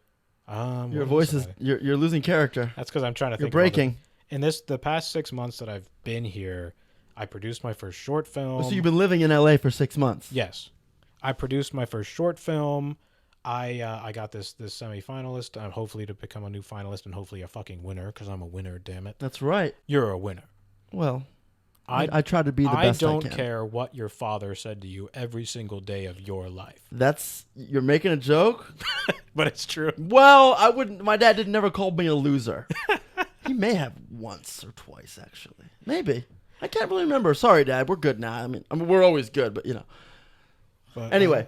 Your voice is you're losing character. That's because I'm trying to think. You're breaking. In the past 6 months that I've been here, I produced my first short film. So you've been living in LA for 6 months. Yes, I produced my first short film. I got this semi-finalist. Hopefully to become a new finalist and hopefully a fucking winner because I'm a winner. Damn it. That's right. You're a winner. Well, I try to be the best I can. I don't care what your father said to you every single day of your life. You're making a joke? But it's true. Well, I wouldn't. My dad never called me a loser. He may have once or twice, actually. Maybe. I can't really remember. Sorry, Dad. We're good now. I mean we're always good, but But, anyway,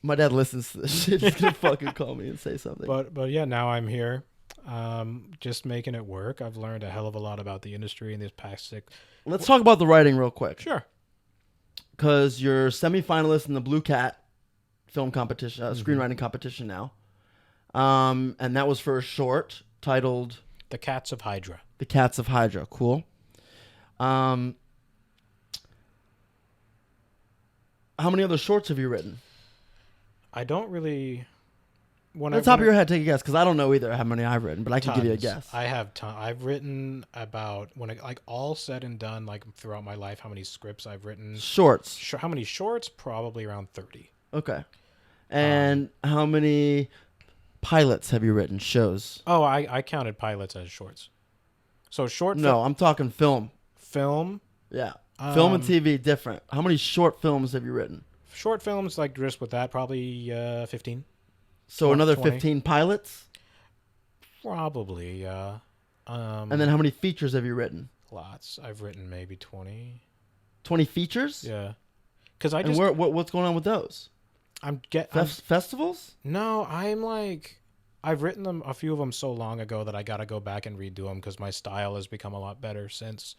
my dad listens to this shit. He's gonna fucking call me and say something. But yeah, now I'm here. Just making it work. I've learned a hell of a lot about the industry in this past 6. Let's talk about the writing real quick. Sure. Because you're semi-finalist in the Blue Cat film competition, screenwriting competition now. And that was for a short titled The Cats of Hydra. The Cats of Hydra. Cool. How many other shorts have you written? I don't really... At the top of your head, take a guess, because I don't know either how many I've written, but I can give you a guess. I have I've written about, all said and done, throughout my life, how many scripts I've written. Shorts. How many shorts? Probably around 30. Okay. And how many pilots have you written? Shows? Oh, I counted pilots as shorts. So short film. No, I'm talking film. Film? Yeah. Film and TV, different. How many short films have you written? Short films, just with that, probably 15. So another 15 pilots? Probably, yeah. And then how many features have you written? Lots. I've written maybe 20. 20 features? Yeah. Because And what's going on with those? Festivals? No, I've written them, a few of them so long ago that I got to go back and redo them because my style has become a lot better since.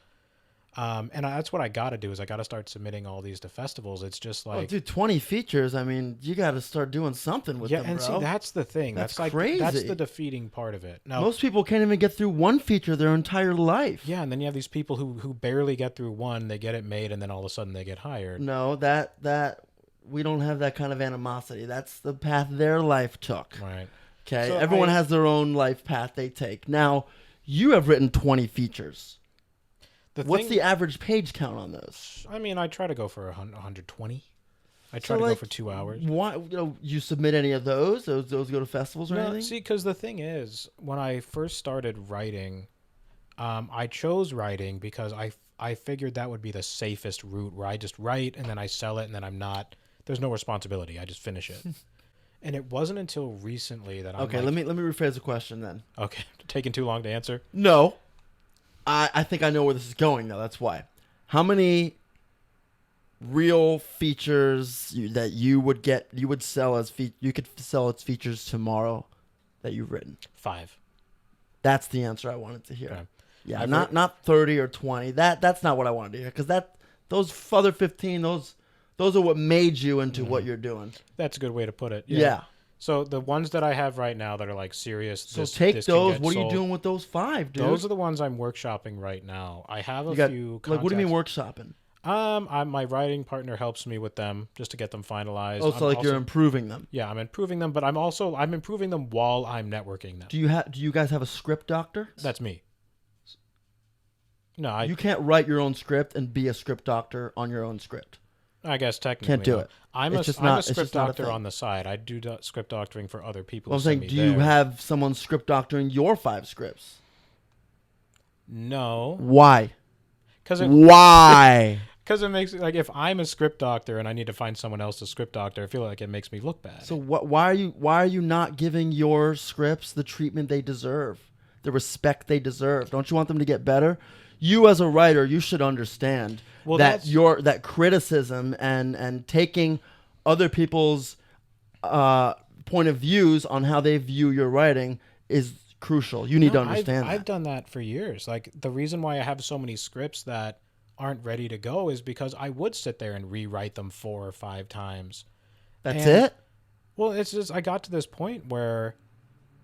And that's what I got to do is I got to start submitting all these to festivals. It's just like... Well, dude, 20 features. I mean, you got to start doing something with them, bro. Yeah, and see, that's the thing. That's crazy. That's the defeating part of it. Now, most people can't even get through one feature their entire life. Yeah, and then you have these people who barely get through one. They get it made, and then all of a sudden they get hired. No, that we don't have that kind of animosity. That's the path their life took. Right. Okay? So everyone has their own life path they take. Now, you have written 20 features. What's the average page count on those? I mean, I try to go for 120. I try to go for 2 hours. Why? You submit any of those? Those go to festivals or anything? See, because the thing is, when I first started writing, I chose writing because I figured that would be the safest route, where I just write and then I sell it and then there's no responsibility. I just finish it. And it wasn't until recently that I'm Okay, like, let me rephrase the question then. okay, taking too long to answer. No, I think I know where this is going though. That's why. How many real features that you would sell as you could sell as features tomorrow that you've written? 5. That's the answer I wanted to hear. Okay. Yeah, I've not 30 or 20. That's not what I wanted to hear because those other 15 those are what made you into what you're doing. That's a good way to put it. Yeah. So the ones that I have right now that are like serious. So this take can those. get What are you sold. doing with those 5, dude? Those are the ones I'm workshopping right now. I have a few. Like, what do you mean contacts. workshopping? My writing partner helps me with them just to get them finalized. Oh, so you're improving them. Yeah, I'm improving them, but I'm improving them while I'm networking them. Do you guys have a script doctor? That's me. No, You can't write your own script and be a script doctor on your own script. I guess technically Can't do no. it. I'm It's a just not- it's script just not a doctor thing. on the side. I do script doctoring for other people. Well, I'm who send saying, me do you theirs. have someone script doctoring your 5 scripts? No, Why? because Why? it makes like if I'm a script doctor and I need to find someone else to script doctor, I feel like it makes me look bad. So why are you not giving your scripts the treatment they deserve, the respect they deserve? Don't you want them to get better? You as a writer, you should understand that criticism and taking other people's point of views on how they view your writing is crucial. You need to understand I've that. done that for years. Like the reason why I have so many scripts that aren't ready to go is because I would sit there and rewrite them 4 or 5 times. That's And- it? Well, it's just I got to this point where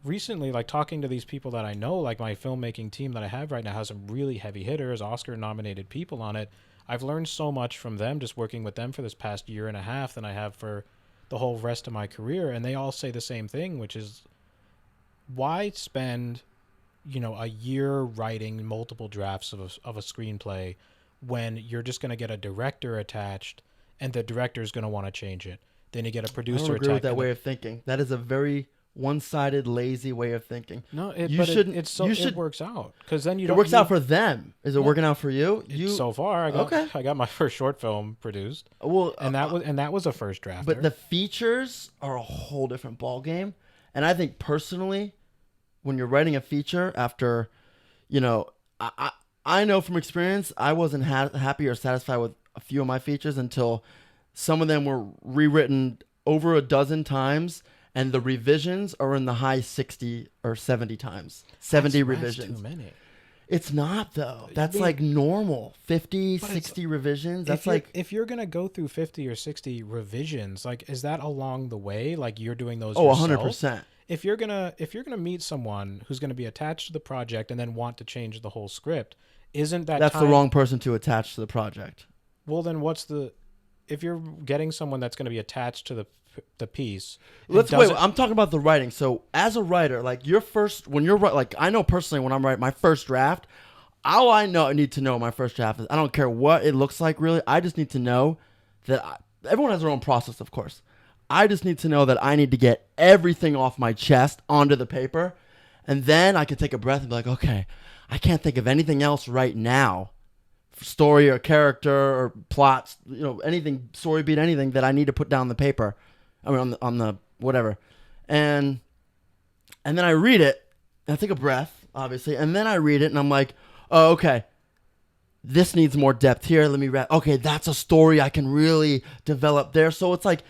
recently, like talking to these people that I know, like my filmmaking team that I have right now has some really heavy hitters, Oscar-nominated people on it. I've learned so much from them just working with them for this past year and a half than I have for the whole rest of my career, and they all say the same thing, which is why spend, a year writing multiple drafts of a screenplay when you're just going to get a director attached and the director is going to want to change it. Then you get a I producer don't agree with attached. that way of thinking. That is a very one-sided, lazy way of thinking. No, You shouldn't- it works out because then you It don't. works out for them. Is it working out for you? So far, Okay. I got my first short film produced, Well, and that was a first draft. but the features are a whole different ball game. And I think personally, when you're writing a feature after, I know from experience, I wasn't happy or satisfied with a few of my features until some of them were rewritten over a dozen times, and the revisions are in the high 60 or 70 times. 70 revisions. That's too many. It's not, though. That's mean- like normal. 50, 60 revisions. That's If you're gonna go through 50 or 60 revisions, like is that along the way? Like you're doing those? oh, yourself? 100%. If you're gonna meet someone who's gonna be attached to the project and then want to change the whole script, isn't that That's the time- wrong person to attach to the project. Well, then if you're getting someone that's gonna be attached to the piece? and Let's wait. doesn't- I'm talking about the writing. So, as a writer, like when you're like, I know personally when I'm writing my first draft, all I need to know in my first draft is I don't care what it looks like. Really, I just need to know that everyone has their own process, of course. I just need to know that I need to get everything off my chest onto the paper, and then I can take a breath and be like, okay, I can't think of anything else right now. Story or character or plots, anything, story beat, anything that I need to put down on the paper. I mean, on the whatever. And then I read it, and I take a breath, obviously, and then I read it, and I'm like, oh, okay, this needs more depth here. Let me read. Okay, that's a story I can really develop there. So it's like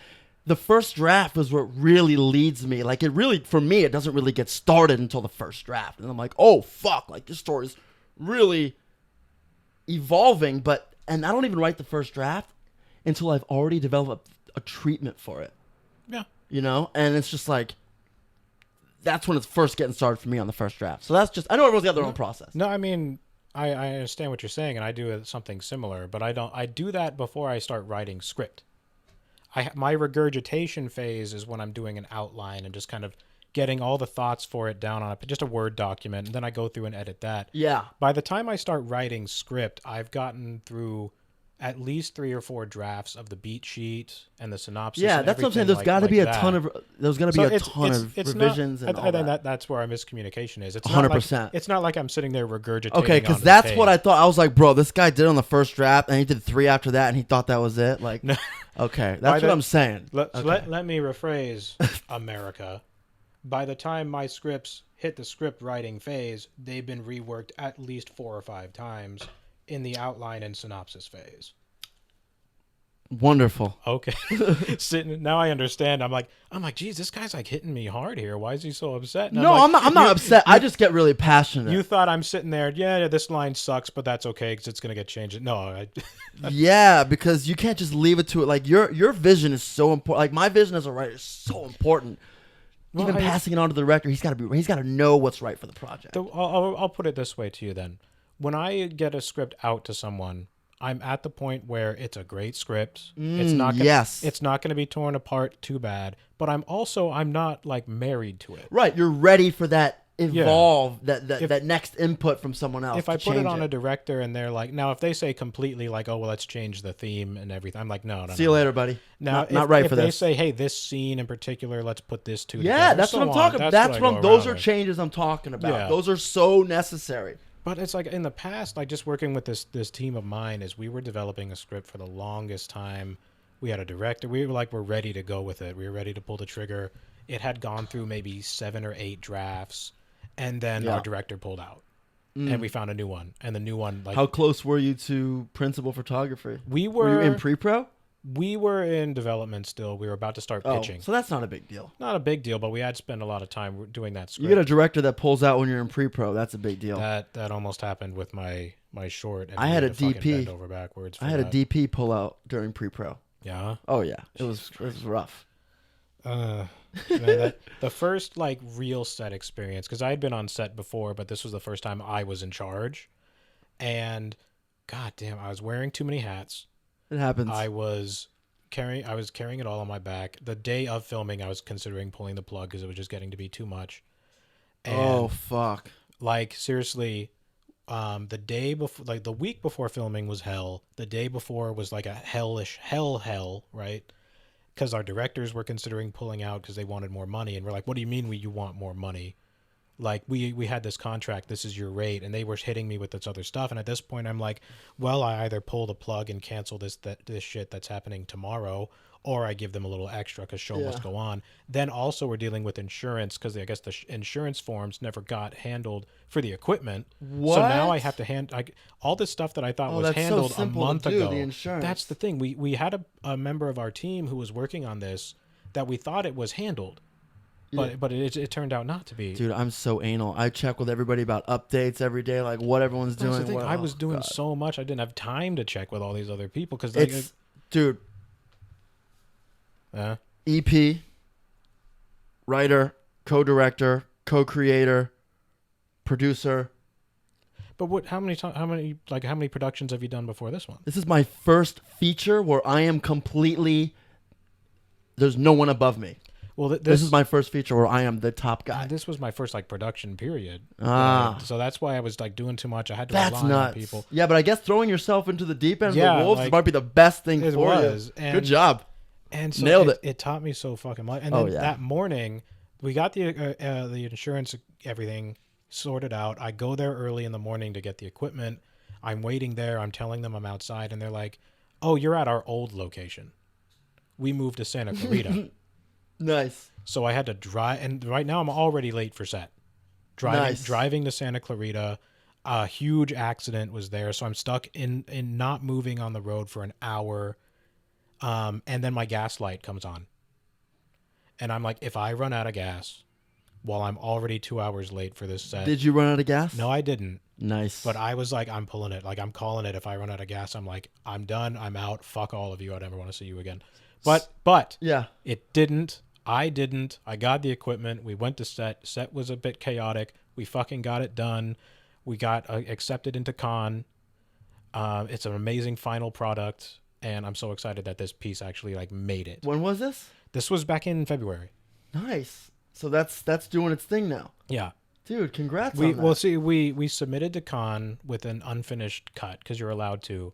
the first draft is what really leads me. Like for me, it doesn't really get started until the first draft. And I'm like, oh, fuck, like this story's really evolving, and I don't even write the first draft until I've already developed a treatment for it. Yeah. And it's just like that's when it's first getting started for me on the first draft. So that's just I know everyone's got their own process. No, I mean, I understand what you're saying, and I do something similar, but I do that before I start writing script. My regurgitation phase is when I'm doing an outline and just kind of getting all the thoughts for it down on just a Word document, and then I go through and edit that. Yeah. By the time I start writing script, I've gotten through at least 3 or 4 drafts of the beat sheet and the synopsis. Yeah, and that's what I'm saying. everything There's got to like be a that. ton of It's revisions not, and all I think that. that's where our miscommunication is. It's 100%. Not like, it's not like I'm sitting there regurgitating. Okay, because onto the that's what I tape. thought. I was like, bro, this guy did it on the first draft, and he did 3 after that, and he thought that was it. Like, No. okay, By that's what I'm saying. Let me rephrase, America. By the time my scripts hit the script writing phase, they've been reworked at least 4 or 5 times in the outline and synopsis phase. Wonderful. Okay. Now I understand. I'm like, geez, this guy's like hitting me hard here. Why is he so upset? And No, I'm not upset. I just get really passionate. You thought I'm sitting there, yeah, this line sucks, but that's okay because it's going to get changed. No. Yeah, because you can't just leave it to it. Like, your vision is so important. Like, my vision as a writer is so important. Well, Even passing it on to the director, he's got to know what's right for the project. I'll put it this way to you then. When I get a script out to someone, I'm at the point where it's a great script. It's not going to be torn apart too bad, but I'm not like married to it. Right, you're ready for that that next input from someone else. If I put it on a director and they're like, now if they say completely like, oh well, let's change the theme and everything, I'm like, no. See you later, buddy. Now, not right if for they this. say, hey, this scene in particular, let's put this two Yeah, together. that's so what I'm on. talking about. Those are with. changes I'm talking about. Yeah. Those are so necessary. But it's like in the past, like just working with this team of mine, is we were developing a script for the longest time. We had a director. We were like, we're ready to go with it. We were ready to pull the trigger. It had gone through maybe 7 or 8 drafts, and then our director pulled out, and we found a new one. And the new one, like, how close were you to principal photography? Were you in pre-pro? We were in development still. We were about to start pitching. So that's not a big deal. Not a big deal, but we had spent a lot of time doing that script. You get a director that pulls out when you're in pre-pro. That's a big deal. That almost happened with my short. And I had a DP. Bend over backwards. I had a DP pull out during pre-pro. Yeah. Oh yeah, it was rough. Man, the first like real set experience, because I had been on set before, but this was the first time I was in charge, and goddamn, I was wearing too many hats. It happens. I was carrying it all on my back. The day of filming, I was considering pulling the plug because it was just getting to be too much. And, oh fuck! Like seriously, the day before, like the week before filming was hell. The day before was like a hellish hell, right? Because our directors were considering pulling out because they wanted more money, and we're like, "What do you mean you want more money? Like we had this contract. This is your rate," and they were hitting me with this other stuff. And at this point, I'm like, "Well, I either pull the plug and cancel this shit that's happening tomorrow, or I give them a little extra because show must go on." Then also we're dealing with insurance because I guess the insurance forms never got handled for the equipment. What? So now I have to all this stuff that I thought was handled a month ago. The insurance. That's the thing. We had a member of our team who was working on this that we thought it was handled. But it turned out not to be. Dude, I'm so anal. I check with everybody about updates every day, like what everyone's doing. That's the thing. I was doing so much, I didn't have time to check with all these other people because dude. EP, writer, co-director, co-creator, producer. But how many productions have you done before this one? This is my first feature where I am completely. There's no one above me. Well, this is my first feature where I am the top guy. This was my first production period. So that's why I was like doing too much. I had to rely on nuts. people. Yeah, but I guess throwing yourself into the deep end of the wolves might be the best thing for you. Good job. And so nailed it. It taught me so fucking much. And then that morning, we got the insurance, everything sorted out. I go there early in the morning to get the equipment. I'm waiting there. I'm telling them I'm outside, and they're like, "Oh, you're at our old location. We moved to Santa Clarita." Nice. So I had to drive, and right now I'm already late for set. Driving to Santa Clarita, a huge accident was there, so I'm stuck in not moving on the road for an hour, and then my gas light comes on, and I'm like, if I run out of gas, while I'm already 2 hours late for this set. Did you run out of gas? No, I didn't. Nice. But I was like, I'm pulling it. Like I'm calling it. If I run out of gas, I'm like, I'm done. I'm out. Fuck all of you. I never want to see you again. But yeah, it didn't. I didn't. I got the equipment. We went to set. Set was a bit chaotic. We fucking got it done. We got accepted into con. It's an amazing final product, and I'm so excited that this piece actually like made it. When was this? This was back in February. Nice. So that's doing its thing now. Yeah. Dude, congrats on that. Well, see, we submitted to con with an unfinished cut because you're allowed to.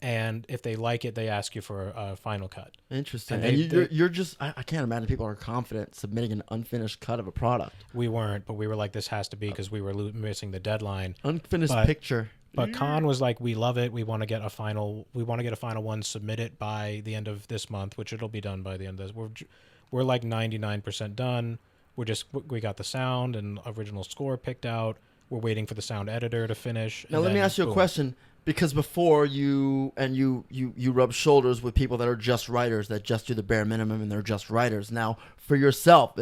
and if they like it, they ask you for a final cut. Interesting. And you're just, I can't imagine people are confident submitting an unfinished cut of a product. We weren't, but we were like, this has to be because we were missing the deadline. Unfinished picture. But Khan was like, we love it. We want to get a final. We want to get a final one, submit it by the end of this month, which it'll be done by the end of this. We're like 99% done. We got the sound and original score picked out. We're waiting for the sound editor to finish. Now let me ask you a question. Because before you rub shoulders with people that are just writers, that just do the bare minimum and they're just writers. Now, for yourself,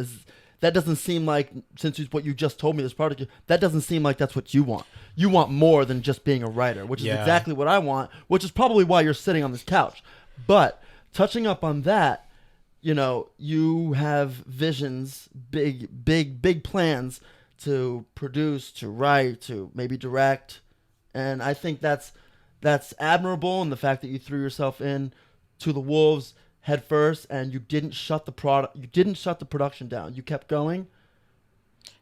that doesn't seem like, since it's what you just told me, this product, that doesn't seem like that's what you want. You want more than just being a writer, which is exactly what I want, which is probably why you're sitting on this couch. But touching up on that, you have visions, big plans to produce, to write, to maybe direct. And I think that's admirable, and the fact that you threw yourself in to the wolves head first, and you didn't shut the production down. You kept going.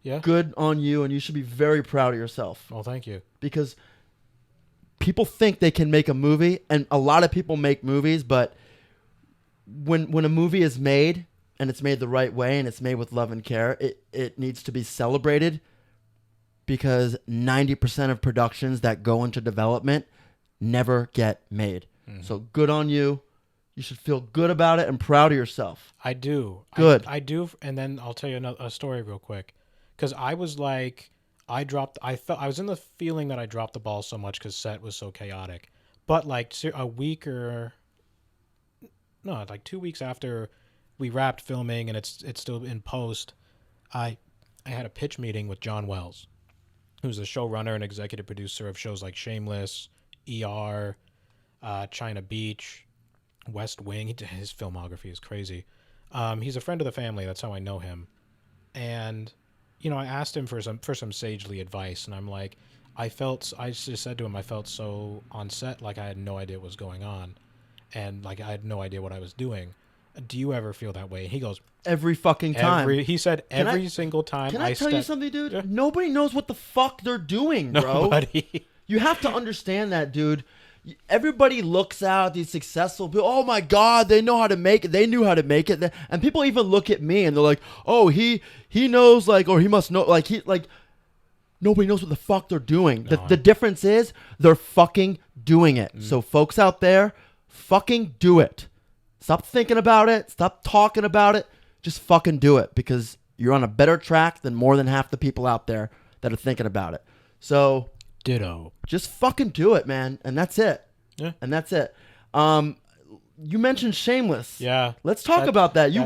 Yeah. Good on you, and you should be very proud of yourself. Well, thank you. Because people think they can make a movie, and a lot of people make movies, but when a movie is made and it's made the right way and it's made with love and care, it needs to be celebrated. Because 90% of productions that go into development never get made. Mm-hmm. So good on you. You should feel good about it and proud of yourself. I do. Good. I do. And then I'll tell you a story real quick. Because I was like, I was in the feeling that I dropped the ball so much because set was so chaotic. But like a week or, no, like 2 weeks after we wrapped filming and it's still in post, I had a pitch meeting with John Wells, who's the showrunner and executive producer of shows like Shameless, ER, China Beach, West Wing. His filmography is crazy. He's a friend of the family. That's how I know him. And, I asked him for some sagely advice, and I'm like, I just said to him, I felt so on set, like I had no idea what was going on. And like I had no idea what I was doing. Do you ever feel that way? And he goes, every fucking time. He said every single time. Can I tell you something, dude? Yeah. Nobody knows what the fuck they're doing, bro. Nobody. You have to understand that, dude. Everybody looks out these successful people. Oh my God, they know how to make it. They knew how to make it. And people even look at me and they're like, oh, he knows, like, or he must know, like, nobody knows what the fuck they're doing. No, the difference is they're fucking doing it. So folks out there, fucking do it. Stop thinking about it. Stop talking about it. Just fucking do it, because you're on a better track than more than half the people out there that are thinking about it. So ditto. Just fucking do it, man. And that's it. Yeah. And that's it. You mentioned Shameless. Yeah. Let's talk about that. You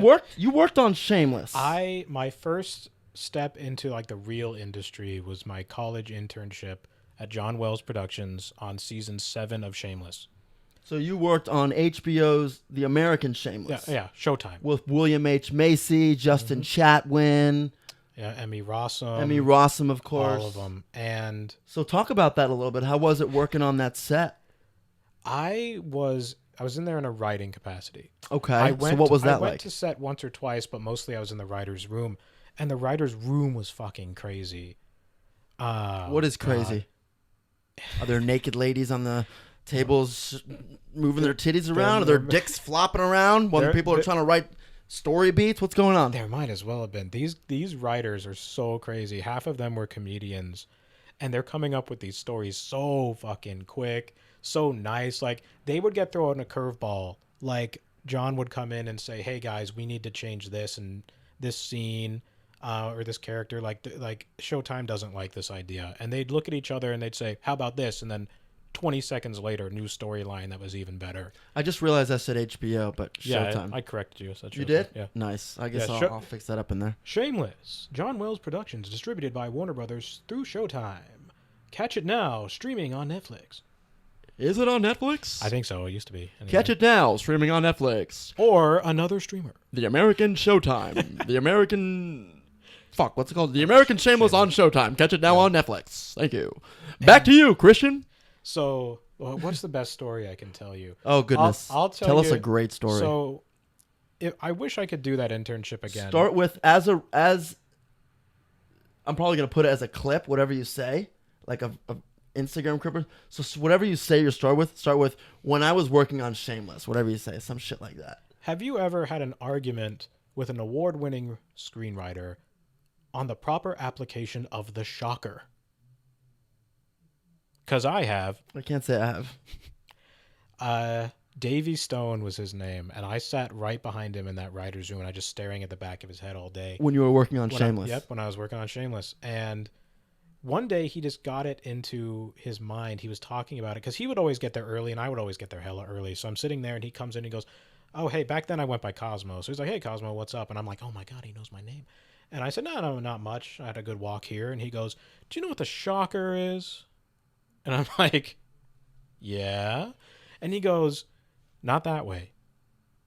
worked on Shameless. My first step into like the real industry was my college internship at John Wells Productions on season 7 of Shameless. So you worked on HBO's The American Shameless. Yeah, Showtime. With William H. Macy, Justin Chatwin. Yeah, Emmy Rossum. Emmy Rossum, of course. All of them. And so talk about that a little bit. How was it working on that set? I was in there in a writing capacity. Okay. So what was that like? I went to set once or twice, but mostly I was in the writer's room. And the writer's room was fucking crazy. What is crazy? Are there naked ladies on the tables moving their titties around? Are their dicks flopping around while people are trying to write story beats? What's going on? There might as well have been. These writers are so crazy. Half of them were comedians, and they're coming up with these stories so fucking quick, so nice. Like, they would get thrown a curveball. Like, John would come in and say, hey guys, we need to change this and this scene or this character. Like Showtime doesn't like this idea. And they'd look at each other and they'd say, how about this? And then 20 seconds later, new storyline that was even better. I just realized I said HBO, but Showtime. Yeah, I corrected you. So you did? Yeah. Nice. I guess I'll fix that up in there. Shameless. John Wells Productions, distributed by Warner Brothers through Showtime. Catch it now, streaming on Netflix. Is it on Netflix? I think so. It used to be. Anyway. Catch it now, streaming on Netflix. Or another streamer. The American Showtime. The American... Fuck, what's it called? The American Shameless on Showtime. Catch it now on Netflix. Thank you. Back to you, Christian. So, what's the best story I can tell you? Oh, goodness. I'll tell us a great story. So, I wish I could do that internship again. Start with, as I'm probably going to put it as a clip, whatever you say. Like Instagram clippers. So whatever you say you start with when I was working on Shameless, whatever you say, some shit like that. Have you ever had an argument with an award-winning screenwriter on the proper application of the shocker? Because I have. I can't say I have. Davy Stone was his name, and I sat right behind him in that writer's room, and I just staring at the back of his head all day. When you were working on Shameless. When I was working on Shameless. And one day he just got it into his mind. He was talking about it, because he would always get there early, and I would always get there hella early. So I'm sitting there, and he comes in and he goes, oh, hey, back then I went by Cosmo. So he's like, hey, Cosmo, what's up? And I'm like, oh, my God, he knows my name. And I said, no, not much. I had a good walk here. And he goes, do you know what the shocker is? And I'm like, yeah. And he goes, not that way.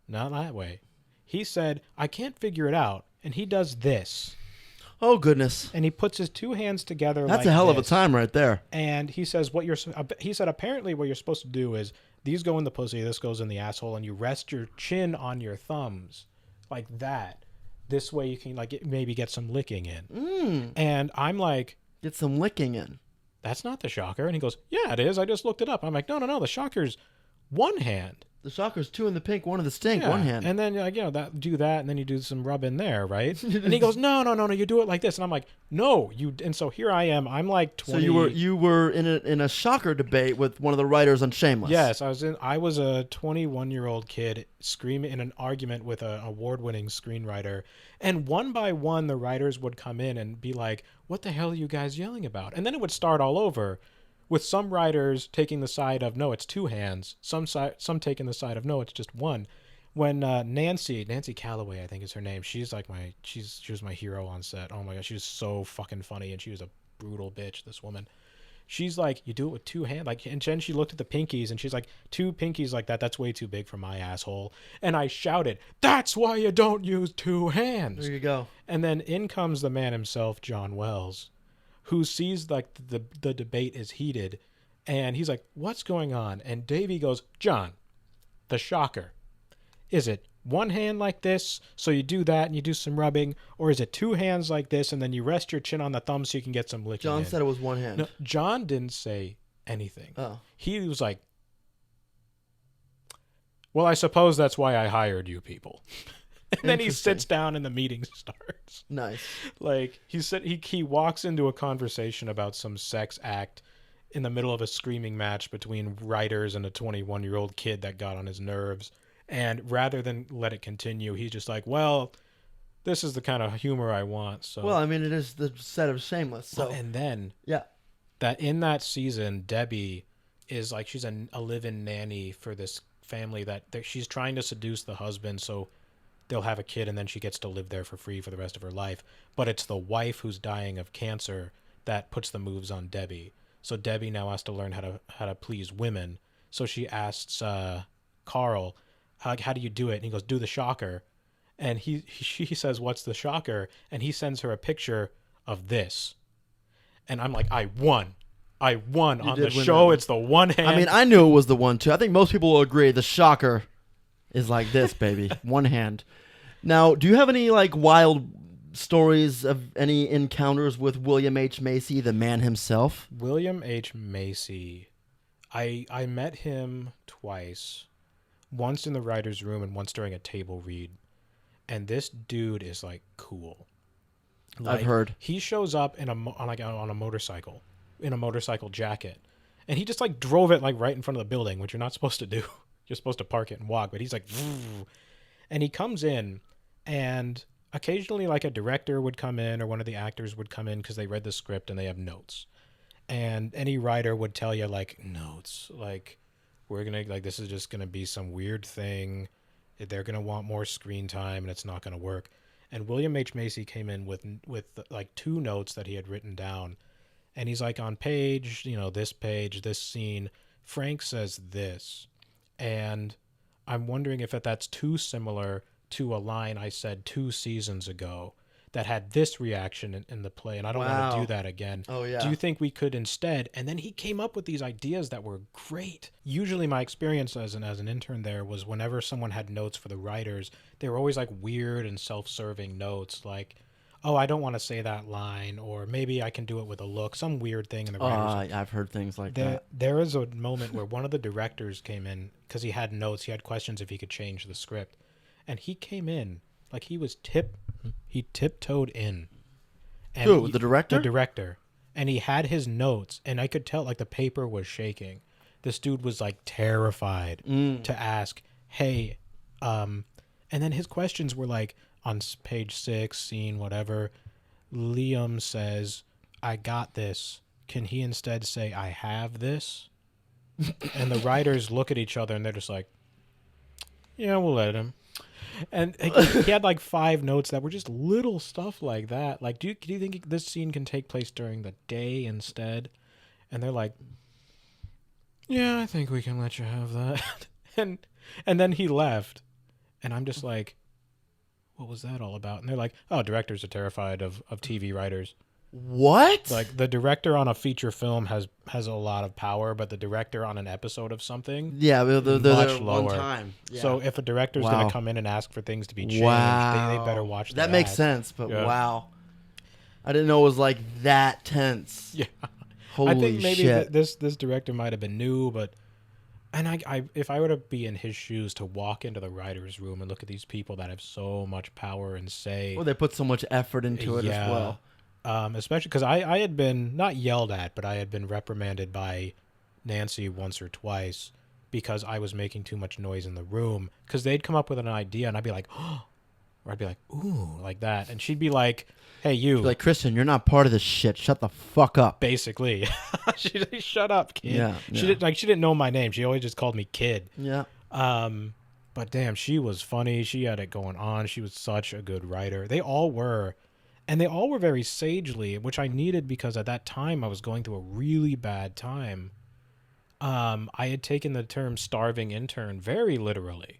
Not that way. He said, I can't figure it out. And he does this. Oh, goodness. And he puts his two hands together. That's like a hell this. of a time right there. And he says, he said, apparently what you're supposed to do is these go in the pussy, this goes in the asshole, and you rest your chin on your thumbs like that. This way you can like maybe get some licking in. And I'm like, get some licking in. That's not the shocker. And he goes, yeah, it is. I just looked it up. I'm like, no. The shocker's one hand. The shocker's two in the pink, one in the stink, Yeah. one hand. And then, like, do that, and then you do some rub in there, right? And he goes, no, you do it like this. And I'm like, no, you. And so here I am. I'm like 20. So you were in a shocker debate with one of the writers on Shameless. Yes, I was a 21-year-old kid screaming in an argument with an award-winning screenwriter. And one by one, the writers would come in and be like, what the hell are you guys yelling about? And then it would start all over, with some writers taking the side of, no, it's two hands. Some taking the side of, no, it's just one. When Nancy Calloway, I think is her name, she was my hero on set. Oh my God, she was so fucking funny, and she was a brutal bitch, this woman. She's like, you do it with two hands. Like, and then she looked at the pinkies, and she's like, two pinkies like that, that's way too big for my asshole. And I shouted, that's why you don't use two hands. There you go. And then in comes the man himself, John Wells, who sees like the debate is heated, and he's like, what's going on? And Davey goes, John, the shocker. Is it one hand like this, so you do that and you do some rubbing, or is it two hands like this and then you rest your chin on the thumb so you can get some licking John in? said it was one hand. No, John didn't say anything. Oh. He was like, well, I suppose that's why I hired you people. And then he sits down and the meeting starts. Nice. Like, he walks into a conversation about some sex act in the middle of a screaming match between writers and a 21-year-old kid that got on his nerves. And rather than let it continue, he's just like, well, this is the kind of humor I want. So, well, I mean, it is the set of Shameless. So. And then, yeah, that in that season, Debbie is like, she's a live-in nanny for this family that she's trying to seduce the husband so they'll have a kid, and then she gets to live there for free for the rest of her life. But it's the wife who's dying of cancer that puts the moves on Debbie. So Debbie now has to learn how to please women. So she asks Carl, how do you do it? And he goes, do the shocker. And she says, what's the shocker? And he sends her a picture of this. And I'm like, I won on the show. It's the one hand. I mean, I knew it was the one too. I think most people will agree the shocker is like this, baby. One hand. Now, do you have any like wild stories of any encounters with William H. Macy, the man himself? William H. Macy. I met him twice. Once in the writer's room and once during a table read. And this dude is like cool. Like, I've heard. He shows up on a motorcycle, in a motorcycle jacket. And he just like drove it like right in front of the building, which you're not supposed to do. You're supposed to park it and walk, but he's like, and he comes in, and occasionally like a director would come in or one of the actors would come in because they read the script and they have notes. And any writer would tell you like, notes, like, we're going to, like, this is just going to be some weird thing. They're going to want more screen time and it's not going to work. And William H. Macy came in with like two notes that he had written down. And he's like, on page, this page, this scene, Frank says this. And I'm wondering if that's too similar to a line I said 2 seasons ago that had this reaction in the play, and I don't want to do that again. Oh, yeah. Do you think we could instead? And then he came up with these ideas that were great. Usually my experience as an intern there was whenever someone had notes for the writers, they were always like weird and self-serving notes like, oh, I don't want to say that line, or maybe I can do it with a look, some weird thing in the writers. I've heard things like that. There is a moment where one of the directors came in because he had notes, he had questions if he could change the script, and he came in like he tiptoed in. And Who, the director? The director. And he had his notes, and I could tell like the paper was shaking. This dude was like terrified to ask, hey, and then his questions were like on page 6, scene whatever, Liam says, I got this. Can he instead say, I have this? And the writers look at each other and they're just like, yeah, we'll let him. And he had like 5 notes that were just little stuff like that. Like, do you think this scene can take place during the day instead? And they're like, yeah, I think we can let you have that. and then he left. And I'm just like, what was that all about? And they're like, oh, directors are terrified of TV writers. What? Like, the director on a feature film has a lot of power, but the director on an episode of something, Yeah, they're much there lower. one time. Yeah. So if a director's Wow. going to come in and ask for things to be changed, Wow. they better watch that. Makes ass. sense, but Yeah. wow. I didn't know it was like that tense. Yeah. Holy I think maybe shit. this director might have been new, but I if I were to be in his shoes, to walk into the writer's room and look at these people that have so much power and say, Well, they put so much effort into it as well. Especially because I had been not yelled at, but I had been reprimanded by Nancy once or twice because I was making too much noise in the room, because they'd come up with an idea and I'd be like, oh, or I'd be like, ooh, like that, and she'd be like, hey, you. Like, Christian, you're not part of this shit. Shut the fuck up. Basically. Shut up, kid. Yeah, She yeah. didn't know my name. She always just called me kid. Yeah. But damn, she was funny. She had it going on. She was such a good writer. They all were. And they all were very sagely, which I needed because at that time I was going through a really bad time. I had taken the term starving intern very literally.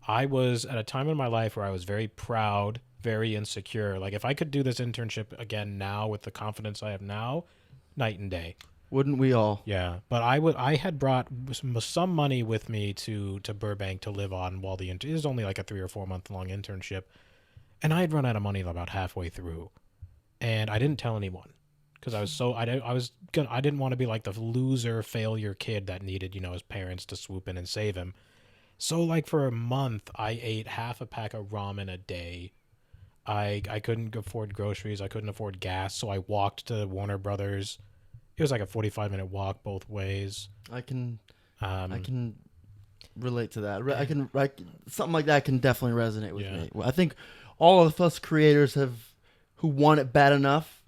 I was at a time in my life where I was very proud, very insecure. Like, if I could do this internship again now with the confidence I have now, night and day. Wouldn't we all? Yeah, but I had brought some money with me to Burbank to live on while it was only like a 3 or 4 month long internship, and I had run out of money about halfway through, and I didn't tell anyone because I was so I didn't want to be like the loser failure kid that needed his parents to swoop in and save him. So like for a month, I ate half a pack of ramen a day. I couldn't afford groceries. I couldn't afford gas, so I walked to Warner Brothers. It was like a 45-minute walk both ways. I can relate to that. Something like that can definitely resonate with me. I think all of us creators who want it bad enough,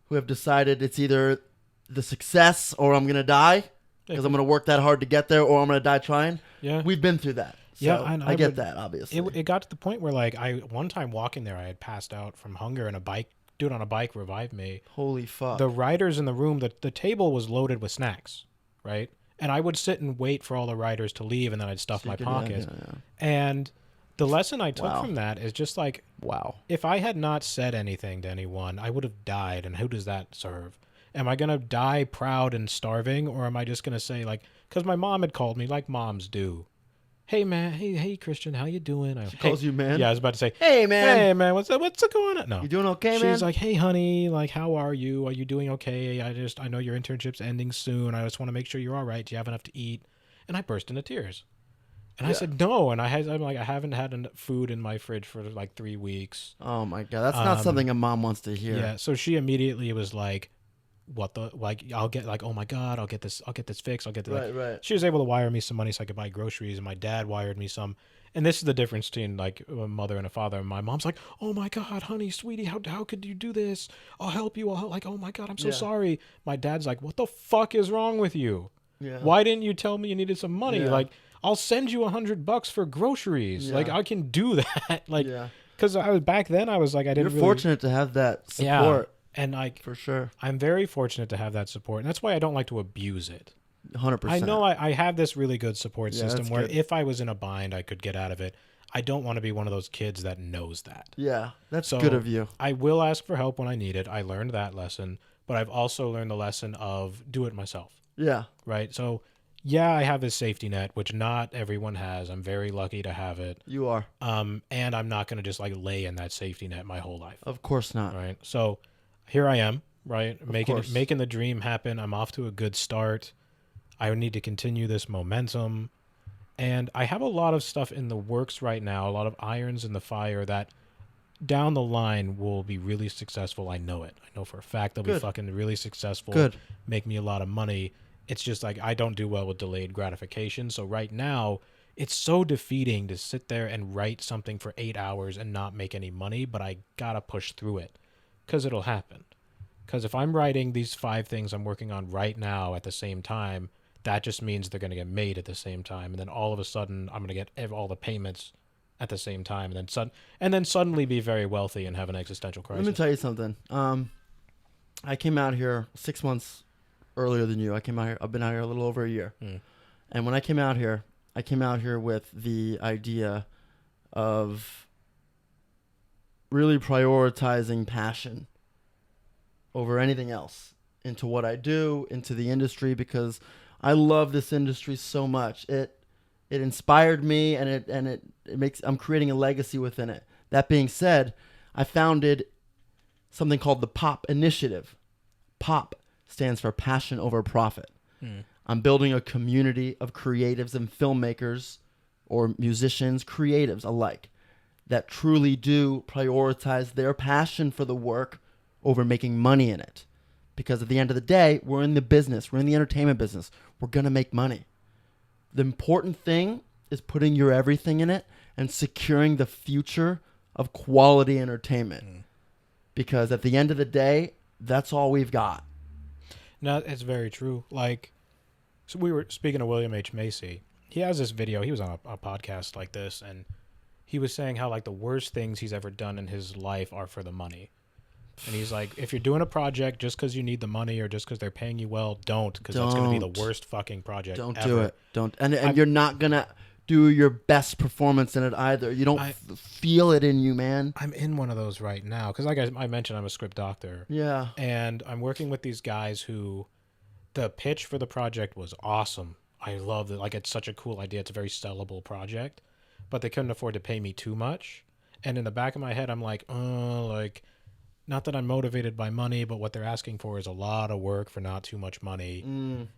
who have decided it's either the success or I'm gonna die because I'm gonna work that hard to get there, or I'm gonna die trying. Yeah, we've been through that. So yeah, and I get that. Obviously, it got to the point where like one time walking there, I had passed out from hunger, and dude on a bike revived me. Holy fuck! The writers in the room, the table was loaded with snacks, right? And I would sit and wait for all the writers to leave, and then I'd stuff my pockets. Yeah. And the lesson I took Wow. from that is just like, Wow. if I had not said anything to anyone, I would have died. And who does that serve? Am I going to die proud and starving? Or am I just going to say, like, because my mom had called me like moms do. Hey, man. Hey, Christian, how you doing? She calls you man? Yeah, I was about to say, Hey, man. Hey, man, what's going on? No. You doing okay, She's man? like, hey, honey, like, how are you? Are you doing okay? I know your internship's ending soon. I just want to make sure you're all right. Do you have enough to eat? And I burst into tears. And I said, no. And I'm like, I haven't had enough food in my fridge for like 3 weeks. Oh my god, that's not something a mom wants to hear. Yeah. So she immediately was like, I'll get like, oh my God, I'll get this fixed. I'll get this. Right. She was able to wire me some money so I could buy groceries, and my dad wired me some. And this is the difference between like a mother and a father. And my mom's like, oh my God, honey, sweetie, how could you do this? I'll help you. Like, oh my God, I'm so Yeah. sorry. My dad's like, what the fuck is wrong with you? Yeah. Why didn't you tell me you needed some money? Yeah. Like, I'll send you $100 for groceries. Yeah. Like, I can do that. Like, Yeah. because I was back then, I was like, I didn't. You're really, fortunate to have that yeah, support. and like, For sure. I'm very fortunate to have that support, and that's why I don't like to abuse it. 100%. I know I have this really good support Yeah, system that's where good. if I was in a bind, I could get out of it. I don't want to be one of those kids that knows that. Yeah, that's So good of you. I will ask for help when I need it. I learned that lesson, but I've also learned the lesson of do it myself. Yeah. Right? So yeah, I have this safety net, which not everyone has. I'm very lucky to have it. You are. And I'm not going to just like lay in that safety net my whole life. Of course not. Right. So here I am, right? course. Making the dream happen. I'm off to a good start. I need to continue this momentum. And I have a lot of stuff in the works right now, a lot of irons in the fire that down the line will be really successful. I know it. I know for a fact they'll be fucking really successful. Good. Make me a lot of money. It's just like I don't do well with delayed gratification. So right now, it's so defeating to sit there and write something for 8 hours and not make any money, but I gotta push through it because it'll happen. Because if I'm writing these 5 things I'm working on right now at the same time, that just means they're going to get made at the same time. And then all of a sudden, I'm going to get all the payments at the same time. And then suddenly be very wealthy and have an existential crisis. Let me tell you something. I came out here 6 months earlier than you. I've been out here a little over a year. And when I came out here with the idea of really prioritizing passion over anything else into what I do, into the industry, because I love this industry so much. It inspired me, and it makes I'm creating a legacy within it. That being said, I founded something called the POP Initiative. POP stands for Passion Over Profit. I'm building a community of creatives and filmmakers or musicians, creatives alike, that truly do prioritize their passion for the work over making money in it. Because at the end of the day, we're in the business. We're in the entertainment business. We're going to make money. The important thing is putting your everything in it and securing the future of quality entertainment. Because at the end of the day, that's all we've got. No, it's very true. Like, so we were speaking of William H. Macy. He has this video. He was on a podcast like this, and he was saying how like the worst things he's ever done in his life are for the money. And he's like, if you're doing a project just because you need the money or just because they're paying you well, don't, because that's going to be the worst fucking project Don't ever. do it. Don't. And you're not going to do your best performance in it either. You don't feel it in you, man. I'm in one of those right now because like I mentioned, I'm a script doctor. Yeah. And I'm working with these guys who the pitch for the project was awesome. I love it. Like, it's such a cool idea. It's a very sellable project, but they couldn't afford to pay me too much. And in the back of my head, I'm like, not that I'm motivated by money, but what they're asking for is a lot of work for not too much money.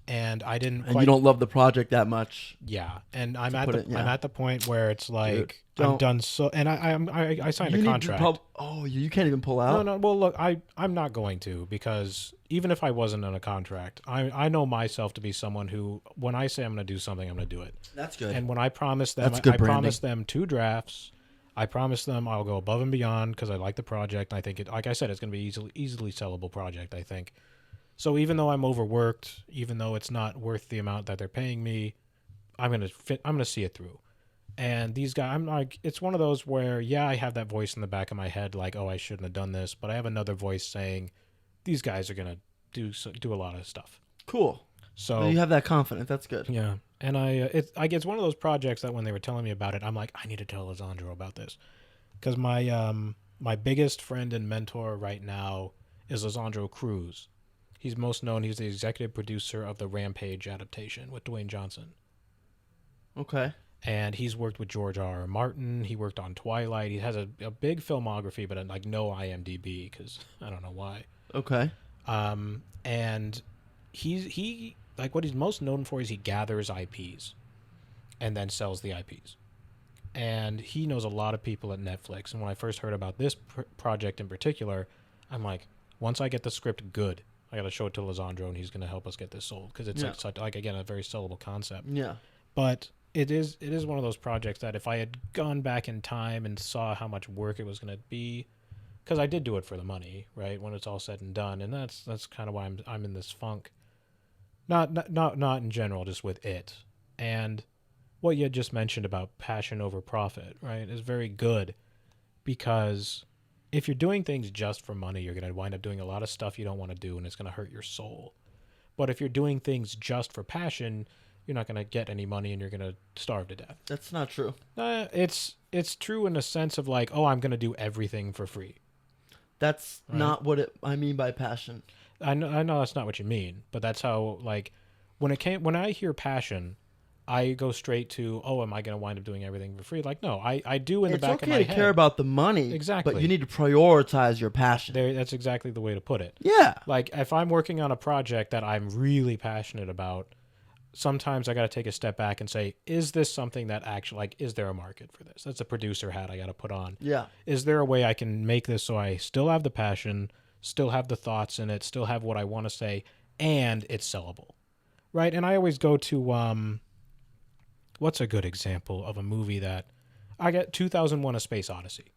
And I didn't. And you don't love the project that much. Yeah, and I'm at the point where it's like I'm done. So, and I signed a contract. You can't even pull out. No. Well, look, I'm not going to, because even if I wasn't in a contract, I know myself to be someone who, when I say I'm going to do something, I'm going to do it. That's good. And when I promise them, I promise them 2 drafts. I promise them I'll go above and beyond because I like the project. And I think it, like I said, it's going to be easily sellable project, I think. So even though I'm overworked, even though it's not worth the amount that they're paying me, I'm going to see it through. And these guys, I'm like, it's one of those where, yeah, I have that voice in the back of my head, like, oh, I shouldn't have done this. But I have another voice saying, these guys are going to do a lot of stuff. Cool. So you have that confidence. That's good. Yeah. And it's one of those projects that when they were telling me about it, I'm like, I need to tell Lisandro about this. Because my biggest friend and mentor right now is Lisandro Cruz. He's most known, he's the executive producer of the Rampage adaptation with Dwayne Johnson. Okay. And he's worked with George R.R. Martin. He worked on Twilight. He has a big filmography, but like no IMDb, because I don't know why. Okay. And he like what he's most known for is he gathers IPs and then sells the IPs. And he knows a lot of people at Netflix. And when I first heard about this project in particular, I'm like, once I get the script good, I got to show it to Lisandro, and he's going to help us get this sold, because it's like again, a very sellable concept. Yeah. But it is one of those projects that if I had gone back in time and saw how much work it was going to be, because I did do it for the money, right? When it's all said and done, and that's kind of why I'm in this funk. Not in general, just with it. And what you had just mentioned about passion over profit, right, is very good, because if you're doing things just for money, you're going to wind up doing a lot of stuff you don't want to do, and it's going to hurt your soul. But if you're doing things just for passion, you're not going to get any money, and you're going to starve to death. That's not true. It's true in a sense of like, oh, I'm going to do everything for free. That's not what I mean by passion. I know that's not what you mean, but that's how, like, when I hear passion, I go straight to, oh, am I going to wind up doing everything for free? Like, no, I do in the back of my head. It's okay to care about the money, Exactly. but you need to prioritize your passion. That's exactly the way to put it. Yeah. Like, if I'm working on a project that I'm really passionate about, sometimes I got to take a step back and say, is this something that actually, like, is there a market for this? That's a producer hat I got to put on. Yeah. Is there a way I can make this so I still have the passion, still have the thoughts in it, still have what I want to say, and it's sellable, right? And I always go to, what's a good example of a movie that I get? 2001: A Space Odyssey.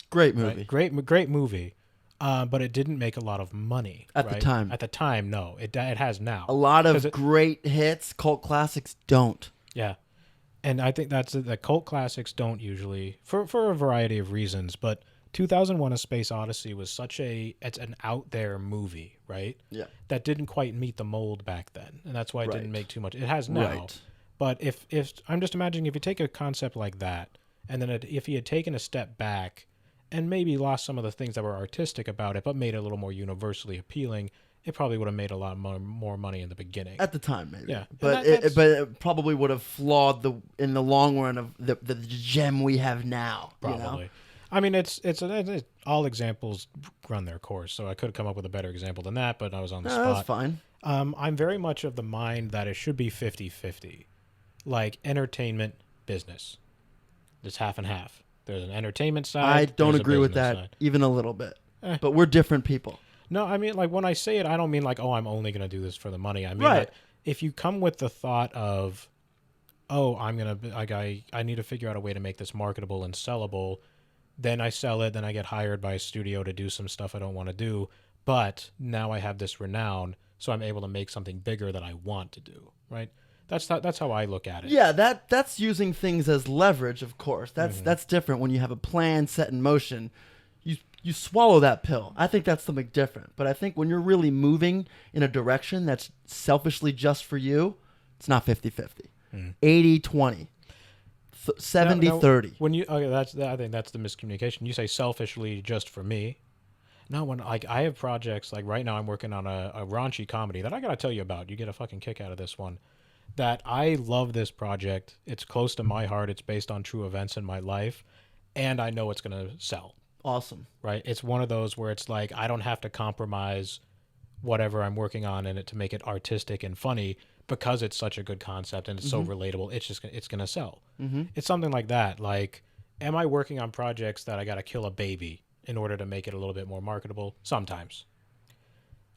Great movie. Right? Great movie. But it didn't make a lot of money At the time. At the time, no. It has now. A lot of great hits, cult classics don't. Yeah. And I think that's the cult classics don't usually, for a variety of reasons, but 2001: A Space Odyssey was it's an out there movie, right? Yeah. That didn't quite meet the mold back then, and that's why it didn't make too much. It has now. Right. But if I'm just imagining, if you take a concept like that, and then if he had taken a step back and maybe lost some of the things that were artistic about it, but made it a little more universally appealing, it probably would have made a lot more money in the beginning. At the time, maybe. Yeah. But it probably would have flawed in the long run of the gem we have now. Probably. You know? I mean, it's all examples run their course, so I could have come up with a better example than that, but I was on the spot. That's fine. I'm very much of the mind that it should be 50-50. Like entertainment, business. It's half and half. There's an entertainment side. I don't there's a agree with business that side. even a little bit. But we're different people. No, I mean, like, when I say it, I don't mean like, oh, I'm only going to do this for the money. I mean, Right. like, if you come with the thought of, oh, I'm going to, like, I need to figure out a way to make this marketable and sellable, then I sell it, then I get hired by a studio to do some stuff I don't want to do, but now I have this renown, so I'm able to make something bigger that I want to do, right? That's how I look at it. Yeah, that's using things as leverage, of course. That's different when you have a plan set in motion. You swallow that pill. I think that's something different. But I think when you're really moving in a direction that's selfishly just for you, it's not 50-50. 80-20. 70-30. When you I think that's the miscommunication. You say selfishly just for me. No, when like I have projects like right now I'm working on a raunchy comedy that I gotta tell you about. You get a fucking kick out of this one. That I love this project. It's close to my heart. It's based on true events in my life, and I know it's gonna sell. Awesome. Right? It's one of those where it's like I don't have to compromise whatever I'm working on in it to make it artistic and funny because it's such a good concept and it's so relatable. It's gonna sell. It's something like that. Like, am I working on projects that I gotta kill a baby in order to make it a little bit more marketable? Sometimes.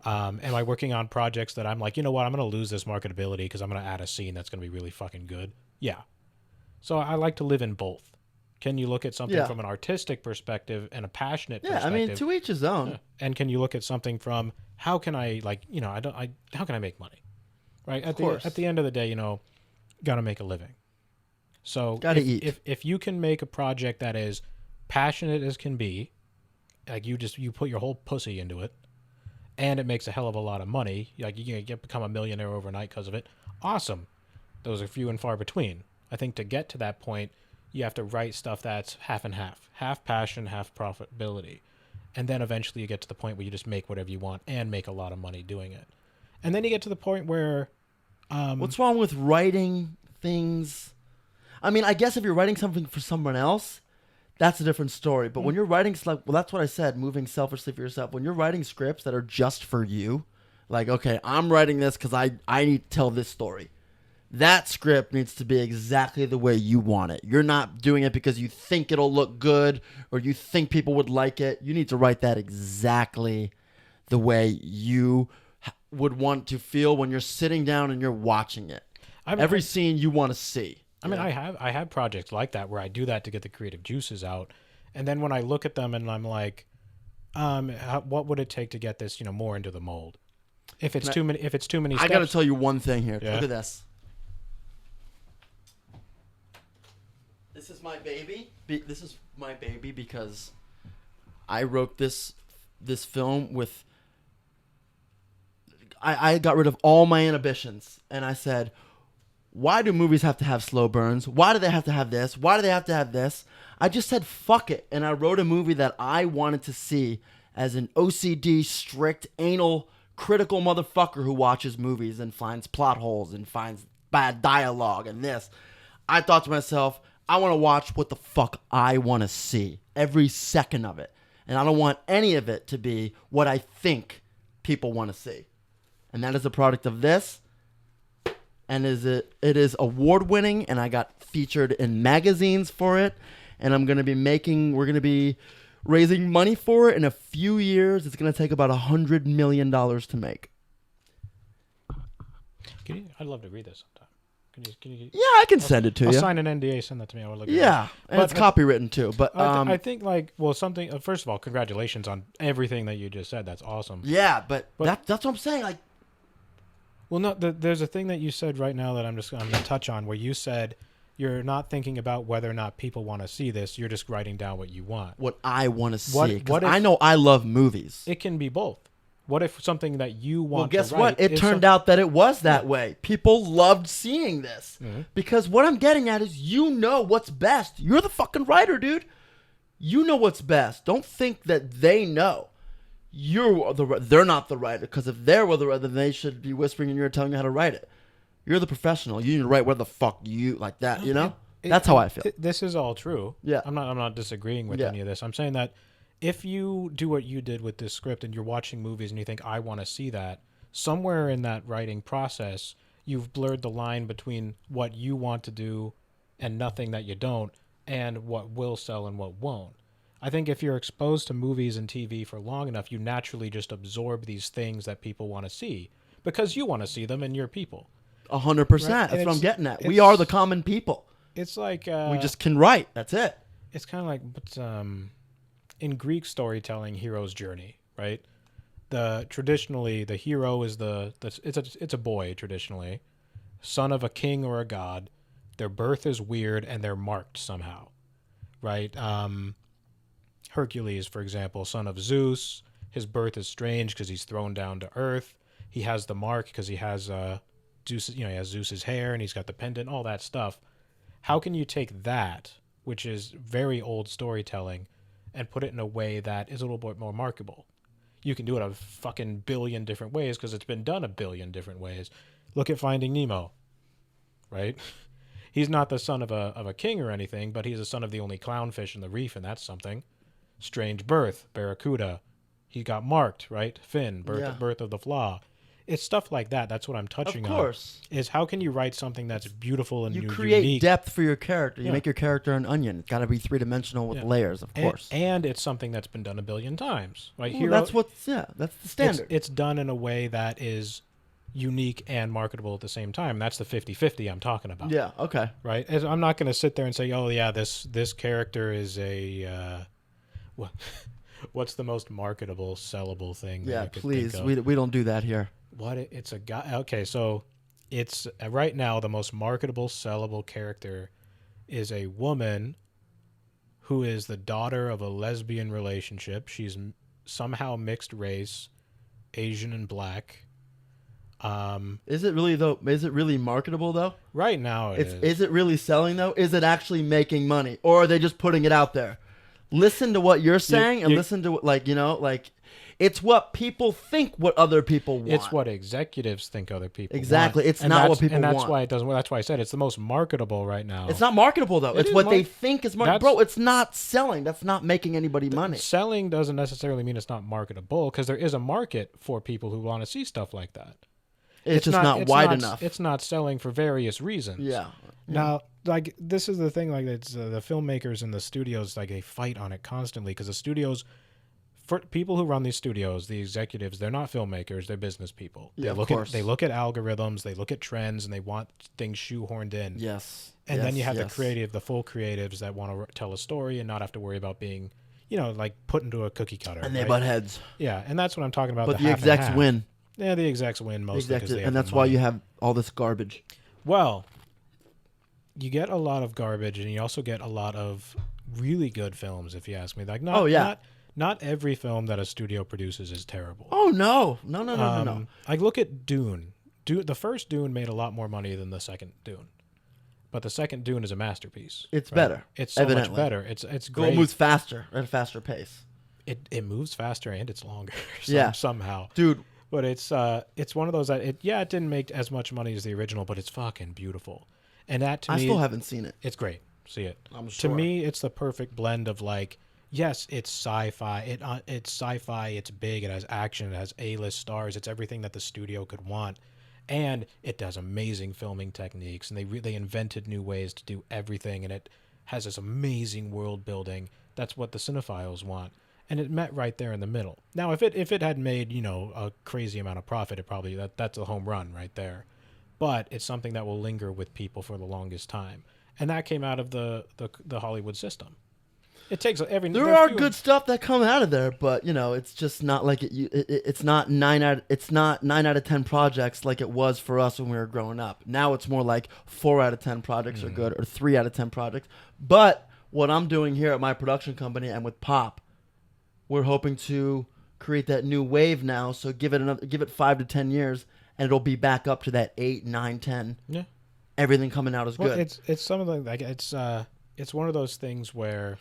Am I working on projects that I'm like, you know what, I'm going to lose this marketability because I'm going to add a scene that's going to be really fucking good? Yeah. So I like to live in both. Can you look at something from an artistic perspective and a passionate perspective? I mean, to each his own. Yeah. And can you look at something from how can I, like, you know, how can I make money? Right? At the end of the day, you know, got to make a living. So gotta eat. If you can make a project that is passionate as can be, like you put your whole pussy into it, and it makes a hell of a lot of money, like you can become a millionaire overnight because of it, awesome. Those are few and far between. I think to get to that point, you have to write stuff that's half and half. Half passion, half profitability. And then eventually you get to the point where you just make whatever you want and make a lot of money doing it. And then you get to the point where... what's wrong with writing things? I mean, I guess if you're writing something for someone else, that's a different story. But when you're writing, well, that's what I said, moving selfishly for yourself. When you're writing scripts that are just for you, like, okay, I'm writing this because I need to tell this story. That script needs to be exactly the way you want it. You're not doing it because you think it'll look good or you think people would like it. You need to write that exactly the way you would want to feel when you're sitting down and you're watching it. Every scene you want to see. I mean, I have projects like that where I do that to get the creative juices out, and then when I look at them and I'm like, what would it take to get this, you know, more into the mold? If it's too many steps. I got to tell you one thing here. Yeah. Look at this. This is my baby. This is my baby because I wrote this film with. I got rid of all my inhibitions and I said, why do movies have to have slow burns? Why do they have to have this? Why do they have to have this? I just said, fuck it. And I wrote a movie that I wanted to see as an OCD, strict, anal critical motherfucker who watches movies and finds plot holes and finds bad dialogue and this. I thought to myself, I want to watch what the fuck I want to see. Every second of it. And I don't want any of it to be what I think people want to see. And that is a product of this. And it is award winning, and I got featured in magazines for it. And we're going to be raising money for it in a few years. It's going to take about $100 million to make. I'd love to read this sometime. Can you Yeah, I can send it to you. I'll sign an NDA, send that to me. I will look at it. Yeah, and it's copywritten too. But I think something. First of all, congratulations on everything that you just said. That's awesome. Yeah, but that's what I'm saying. Like, well, no, there's a thing that you said right now that I'm going to touch on, where you said you're not thinking about whether or not people want to see this. You're just writing down what you want. What I want to see. What if, I know I love movies. It can be both. What if something that you want to write... Well, guess what? It turned out that it was that way. People loved seeing this. Mm-hmm. Because what I'm getting at is you know what's best. You're the fucking writer, dude. You know what's best. Don't think that they know. They're not the writer. Because if they were the writer, then they should be whispering in your ear telling you how to write it. You're the professional. You need to write where the fuck you... Like that, you know? That's how I feel. This is all true. Yeah. I'm not disagreeing with any of this. I'm saying that if you do what you did with this script and you're watching movies and you think, I want to see that, somewhere in that writing process, you've blurred the line between what you want to do and nothing that you don't, and what will sell and what won't. I think if you're exposed to movies and TV for long enough, you naturally just absorb these things that people want to see because you want to see them and you're people. 100%. Right? That's what I'm getting at. We are the common people. It's like... we just can write. That's it. It's kind of like... in Greek storytelling, hero's journey, right? Traditionally the hero is it's a boy traditionally, son of a king or a god. Their birth is weird and they're marked somehow, right? Hercules, for example, son of Zeus. His birth is strange because he's thrown down to earth. He has the mark because he has Zeus. He has Zeus's hair and he's got the pendant, all that stuff. How can you take that, which is very old storytelling, and put it in a way that is a little bit more marketable? You can do it a fucking billion different ways because it's been done a billion different ways. Look at Finding Nemo, right? He's not the son of a king or anything, but he's the son of the only clownfish in the reef, and that's something. Strange birth, Barracuda. He got marked, right? Finn, birth of the flaw. It's stuff like that. That's what I'm touching on. Of course. Is how can you write something that's beautiful and unique? You create depth for your character. You make your character an onion. It's got to be three-dimensional with layers, of course. And it's something that's been done a billion times. Right? Well, that's the standard. It's done in a way that is unique and marketable at the same time. That's the 50-50 I'm talking about. Yeah, okay. Right? I'm not going to sit there and say, oh, yeah, this character is a... what's the most marketable, sellable thing that you could please. Think of? We don't do that here. It's a guy. Okay, so it's right now the most marketable, sellable character is a woman who is the daughter of a lesbian relationship. She's somehow mixed race, Asian and black. Is it really though? Is it really marketable though? Right now, Is it really selling though? Is it actually making money, or are they just putting it out there? Listen to what you're saying and listen to what, it's what people think what other people want. It's what executives think other people exactly. want. It's not what people want. And that's why it doesn't. That's why I said it's the most marketable right now. It's not marketable though. It's what they think is marketable. Bro, it's not selling. That's not making anybody money. Selling doesn't necessarily mean it's not marketable because there is a market for people who want to see stuff like that. It's just not wide enough. It's not selling for various reasons. Yeah. Now, this is the thing. It's the filmmakers and the studios. They fight on it constantly because the studios, for people who run these studios, the executives, they're not filmmakers. They're business people. Yeah, They look at algorithms. They look at trends, and they want things shoehorned in. Yes. And then you have the full creatives that want to tell a story and not have to worry about being, put into a cookie cutter. And they butt heads. Yeah, and that's what I'm talking about. But the execs win. Yeah, the execs win mostly because and that's why you have all this garbage. Well, you get a lot of garbage, and you also get a lot of really good films, if you ask me. Not every film that a studio produces is terrible. Oh no, no. Look at Dune. The first Dune made a lot more money than the second Dune, but the second Dune is a masterpiece. It's better. It's so much better. It's great. It moves faster at a faster pace. It moves faster and it's longer. Somehow, dude. But it's one of those that it didn't make as much money as the original, but it's fucking beautiful. And that to me, I still haven't seen it. it's great. See it. I'm sure. To me, it's the perfect blend of like, yes, it's sci-fi. It's sci-fi. It's big. It has action. It has A-list stars. It's everything that the studio could want, and it does amazing filming techniques. And they invented new ways to do everything, and it has this amazing world building. That's what the cinephiles want, and it met right there in the middle. Now, if it had made a crazy amount of profit, it probably that's a home run right there. But it's something that will linger with people for the longest time. And that came out of the Hollywood system. It takes every. There are good stuff that come out of there, but it's just not like it's not 9 out of 10 projects like it was for us when we were growing up. Now it's more like 4 out of 10 projects are good, or 3 out of 10 projects. But what I'm doing here at my production company and with Pop, we're hoping to create that new wave now. So give it 5 to 10 years, and it'll be back up to that 8, 9, 10. Yeah. Everything coming out is good. It's some of the like it's one of those things where,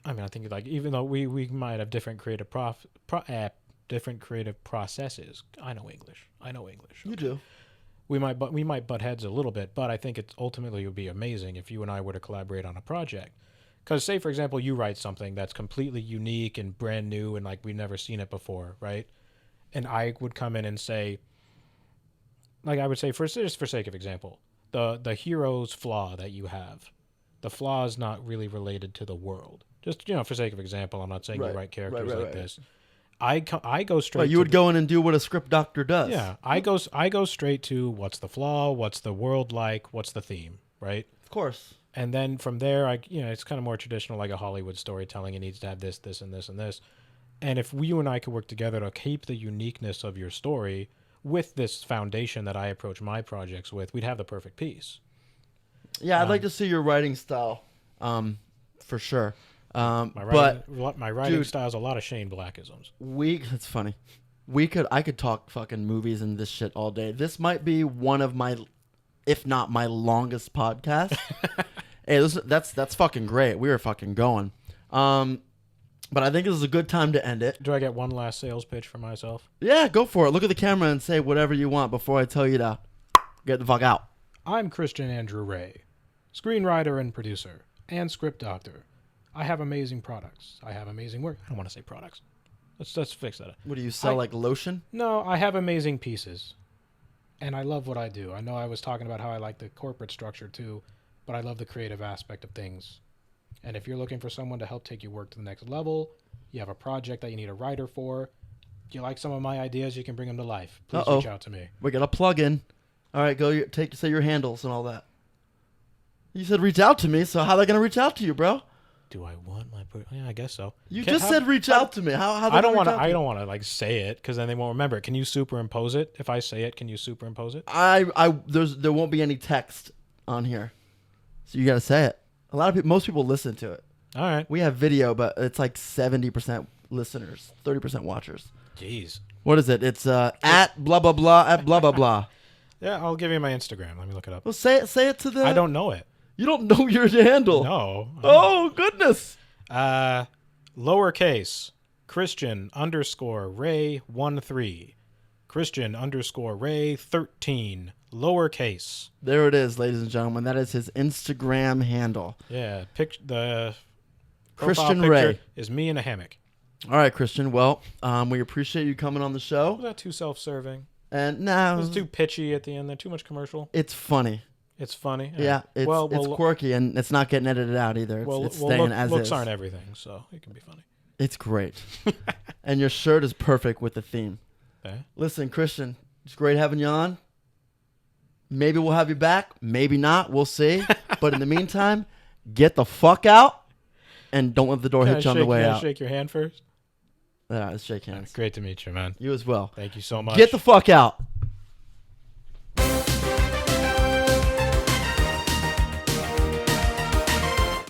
I mean, I think like even though we might have different creative different creative processes. I know English. You do. We might butt heads a little bit, but I think it ultimately would be amazing if you and I were to collaborate on a project. Because say for example you write something that's completely unique and brand new and like we've never seen it before, right? And I would come in and say, like I would say, for sake of example, the hero's flaw that you have, the flaw is not really related to the world. Just for sake of example, I'm not saying you write characters like this. I go straight. But you would go in and do what a script doctor does. Yeah, I go straight to what's the flaw, what's the world like, what's the theme, right? Of course. And then from there, it's kind of more traditional, like a Hollywood storytelling. It needs to have this, this, and this, and this. And if you and I could work together to keep the uniqueness of your story with this foundation that I approach my projects with, we'd have the perfect piece. Yeah, I'd like to see your writing style, for sure. My writing style is a lot of Shane Blackisms. That's funny. I could talk fucking movies and this shit all day. This might be one of my, if not my longest podcast. Hey, that's fucking great. We were fucking going. But I think this is a good time to end it. Do I get one last sales pitch for myself? Yeah, go for it. Look at the camera and say whatever you want before I tell you to get the fuck out. I'm Christian Andrew Ray, screenwriter and producer, and script doctor. I have amazing products. I have amazing work. I don't want to say products. Let's fix that. What do you sell, like lotion? No, I have amazing pieces. And I love what I do. I know I was talking about how I like the corporate structure too, but I love the creative aspect of things. And if you're looking for someone to help take your work to the next level, you have a project that you need a writer for, you like some of my ideas, you can bring them to life. Please reach out to me. We got a plug-in. All right, go say your handles and all that. You said reach out to me, so how are they going to reach out to you, bro? Do I want my? Yeah, I guess so. You just said reach out to me. How I don't want to. I don't want to like say it because then they won't remember it. Can you superimpose it? If I say it, can you superimpose it? There won't be any text on here, so you got to say it. Most people listen to it. All right. We have video, but it's like 70% listeners, 30% watchers. Jeez. What is it? It's at blah blah blah at blah blah blah. Yeah, I'll give you my Instagram. Let me look it up. Well, say it to the. I don't know it. You don't know your handle. No. Oh goodness. Lowercase Christian _Ray 13. Christian _Ray 13. Lowercase. There it is, ladies and gentlemen. That is his Instagram handle. Yeah. The Christian Ray is me in a hammock. All right, Christian. Well, we appreciate you coming on the show. Was that too self-serving? And now it was too pitchy at the end. There too much commercial. It's funny. It's funny. Yeah, it's quirky, and it's not getting edited out either. It's staying as looks is. aren't everything, so it can be funny. It's great. And your shirt is perfect with the theme. Okay. Listen, Christian, it's great having you on. Maybe we'll have you back. Maybe not. We'll see. But in the meantime, get the fuck out, and don't let the door hit you on the way out. Shake your hand first? Let's shake hands. Great to meet you, man. You as well. Thank you so much. Get the fuck out.